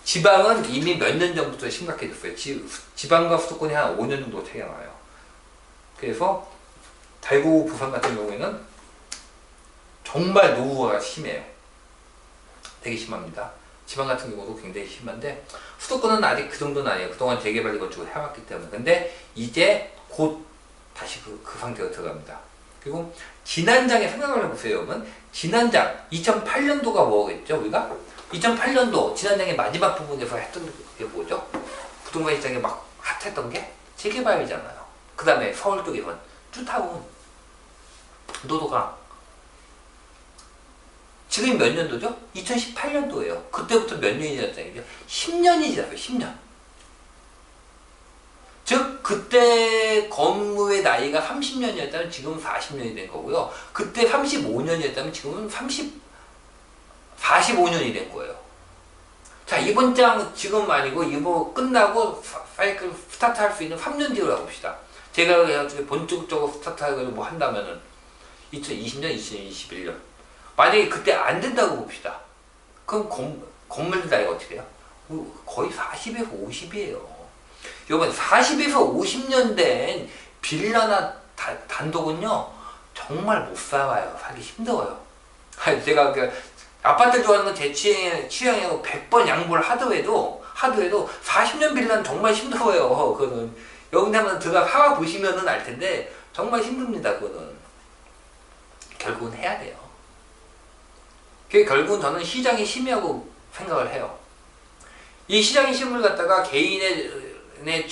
A: 지방은 이미 몇 년 전부터 심각해졌어요. 지방과 수도권이 한 5년 정도 차이가 나요. 그래서 대구, 부산 같은 경우에는 정말 노후화가 심해요. 되게 심합니다. 지방 같은 경우도 굉장히 심한데 수도권은 아직 그 정도는 아니에요. 그동안 재개발 건축을 해왔기 때문에. 근데 이제 곧 다시 그 상태가 들어갑니다. 그리고 진안장에 생각을 해보세요. 여러분. 진안장 2008년도가 뭐겠죠? 우리가 2008년도 진안장의 마지막 부분에서 했던 게 뭐죠? 부동산 시장이 막 핫했던 게 재개발이잖아요. 그 다음에 서울 쪽에는 쭈타운, 노도강. 지금 몇 년도죠? 2018년도예요. 그때부터 몇 년이 지났다는 얘기죠? 10년이 지났어요. 10년. 즉 그때 건물의 나이가 30년이었다면 지금은 40년이 된 거고요. 그때 35년이었다면 지금은 45년이 된 거예요. 자, 이번 장 지금 아니고 이번 끝나고 사이클 스타트 할 수 있는 3년 뒤로 가봅시다. 제가 본격적으로 스타트 하고 뭐 한다면은 2020년, 2021년. 만약에 그때 안 된다고 봅시다. 그럼 건물 나이가 어떻게 돼요? 거의 40에서 50이에요. 여러분 40에서 50년 된 빌라나 단독은요 정말 못 살아요. 살기 힘들어요. 제가 그 아파트 좋아하는 건 제 취향이고 100번 양보를 하더라도 40년 빌라는 정말 힘들어요. 그거는 여러분들 한번 들어가 살아보시면은 알 텐데 정말 힘듭니다. 그거는 결국은 해야 돼요. 결국은 저는 시장이 심이라고 생각을 해요. 이 시장의 힘을 갖다가 개인의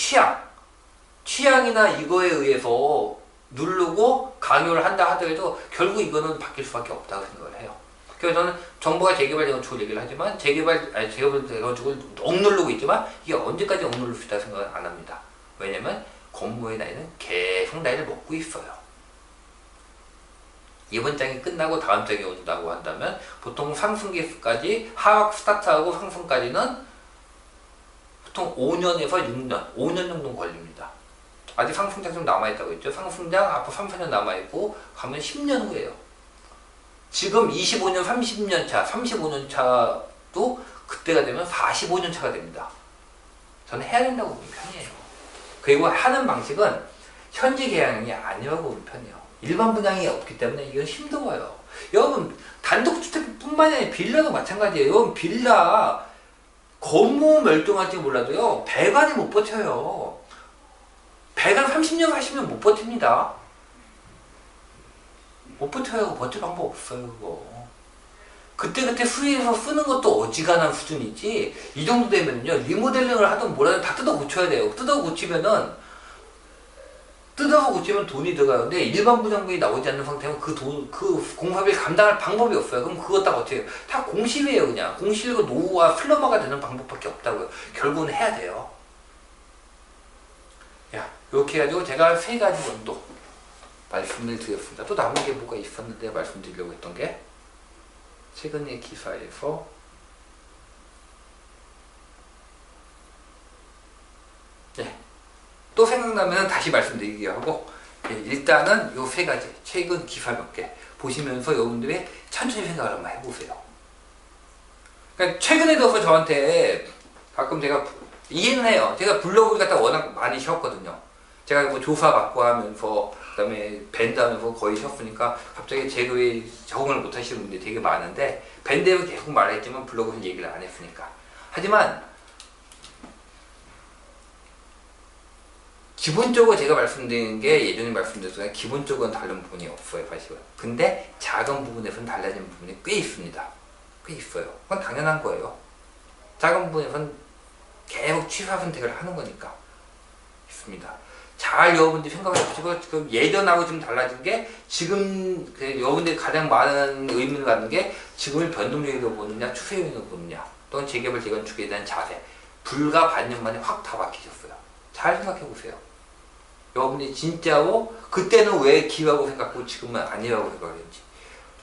A: 취향이나 이거에 의해서 누르고 강요를 한다 하더라도 결국 이거는 바뀔 수밖에 없다고 생각을 해요. 그래서 저는 정부가 재개발 재건축을 얘기를 하지만 재개발 재건축을 억누르고 있지만 이게 언제까지 억누를 수 있다고 생각은 안 합니다. 왜냐면 건물의 나이는 계속 나이를 먹고 있어요. 이번 장이 끝나고 다음 장이 온다고 한다면 보통 상승기까지 하락 스타트하고 상승까지는 보통 5년에서 6년, 5년 정도 걸립니다. 아직 상승장 좀 남아있다고 했죠. 상승장 앞으로 3, 4년 남아있고 가면 10년 후에요. 지금 25년, 30년 차, 35년 차도 그때가 되면 45년 차가 됩니다. 저는 해야 된다고 보는 편이에요. 그리고 하는 방식은 현지 계약이 아니라고 보는 편이에요. 일반 분양이 없기 때문에 이건 힘들어요. 여러분 단독주택뿐만이 아니라 빌라도 마찬가지예요. 여러분 빌라 건물 멸종할지 몰라도요 배관이 못 버텨요. 배관 30년 40년 못 버팁니다. 못 버텨요. 버틸 방법 없어요. 그거 그때 수리해서 쓰는 것도 어지간한 수준이지 이 정도 되면요 리모델링을 하든 뭐라든 다 뜯어 고쳐야 돼요. 뜯어 고치면 돈이 들어가요. 근데 일반 부장분이 나오지 않는 상태면 그 공사비를 감당할 방법이 없어요. 그럼 그거 딱 어떻게 해요? 다 공실이에요. 그냥 공실이고 노후와 플러머가 되는 방법밖에 없다고요. 결국은 해야 돼요. 야, 이렇게 해가지고 제가 3가지 정도 말씀을 드렸습니다. 또 남은 게 뭐가 있었는데 말씀드리려고 했던 게 최근에 기사에서 또 생각나면 다시 말씀드리기로 하고 일단은 요 3가지 최근 기사 몇 개 보시면서 여러분들이 천천히 생각을 한번 해보세요. 그러니까 최근에 들어서 저한테 가끔 제가 이해는 해요. 제가 블로그를 갖다 워낙 많이 쉬었거든요. 제가 뭐 조사 받고 하면서 그 다음에 밴드 하면서 거의 쉬었으니까 갑자기 제 글에 적응을 못 하시는 분들이 되게 많은데 밴드에서 계속 말했지만 블로그에서 얘기를 안 했으니까. 하지만 기본적으로 제가 말씀드리는 게 예전에 말씀드렸지만 기본적으로는 다른 부분이 없어요. 사실은. 근데 작은 부분에서는 달라지는 부분이 꽤 있습니다. 꽤 있어요. 그건 당연한 거예요. 작은 부분에서는 계속 취사 선택을 하는 거니까 있습니다. 잘 여러분들이 생각해 보시고 지금 예전하고 좀 달라진 게 지금 여러분들이 가장 많은 의미를 갖는 게 지금을 변동력으로 보느냐 추세력으로 보느냐 또는 재개발 재건축에 대한 자세 불과 반년 만에 확 다 바뀌셨어요. 잘 생각해 보세요. 여러분이 진짜로 그때는 왜 기회라고 생각하고 지금은 아니라고 생각을 했는지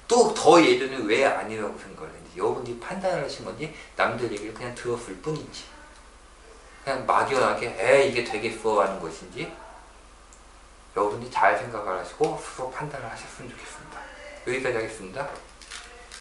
A: 또 더 예전에 왜 아니라고 생각을 했는지 여러분이 판단을 하신 건지 남들 얘기를 그냥 들었을 뿐인지 그냥 막연하게 이게 되겠어 하는 것인지 여러분이 잘 생각을 하시고 스스로 판단을 하셨으면 좋겠습니다. 여기까지 하겠습니다.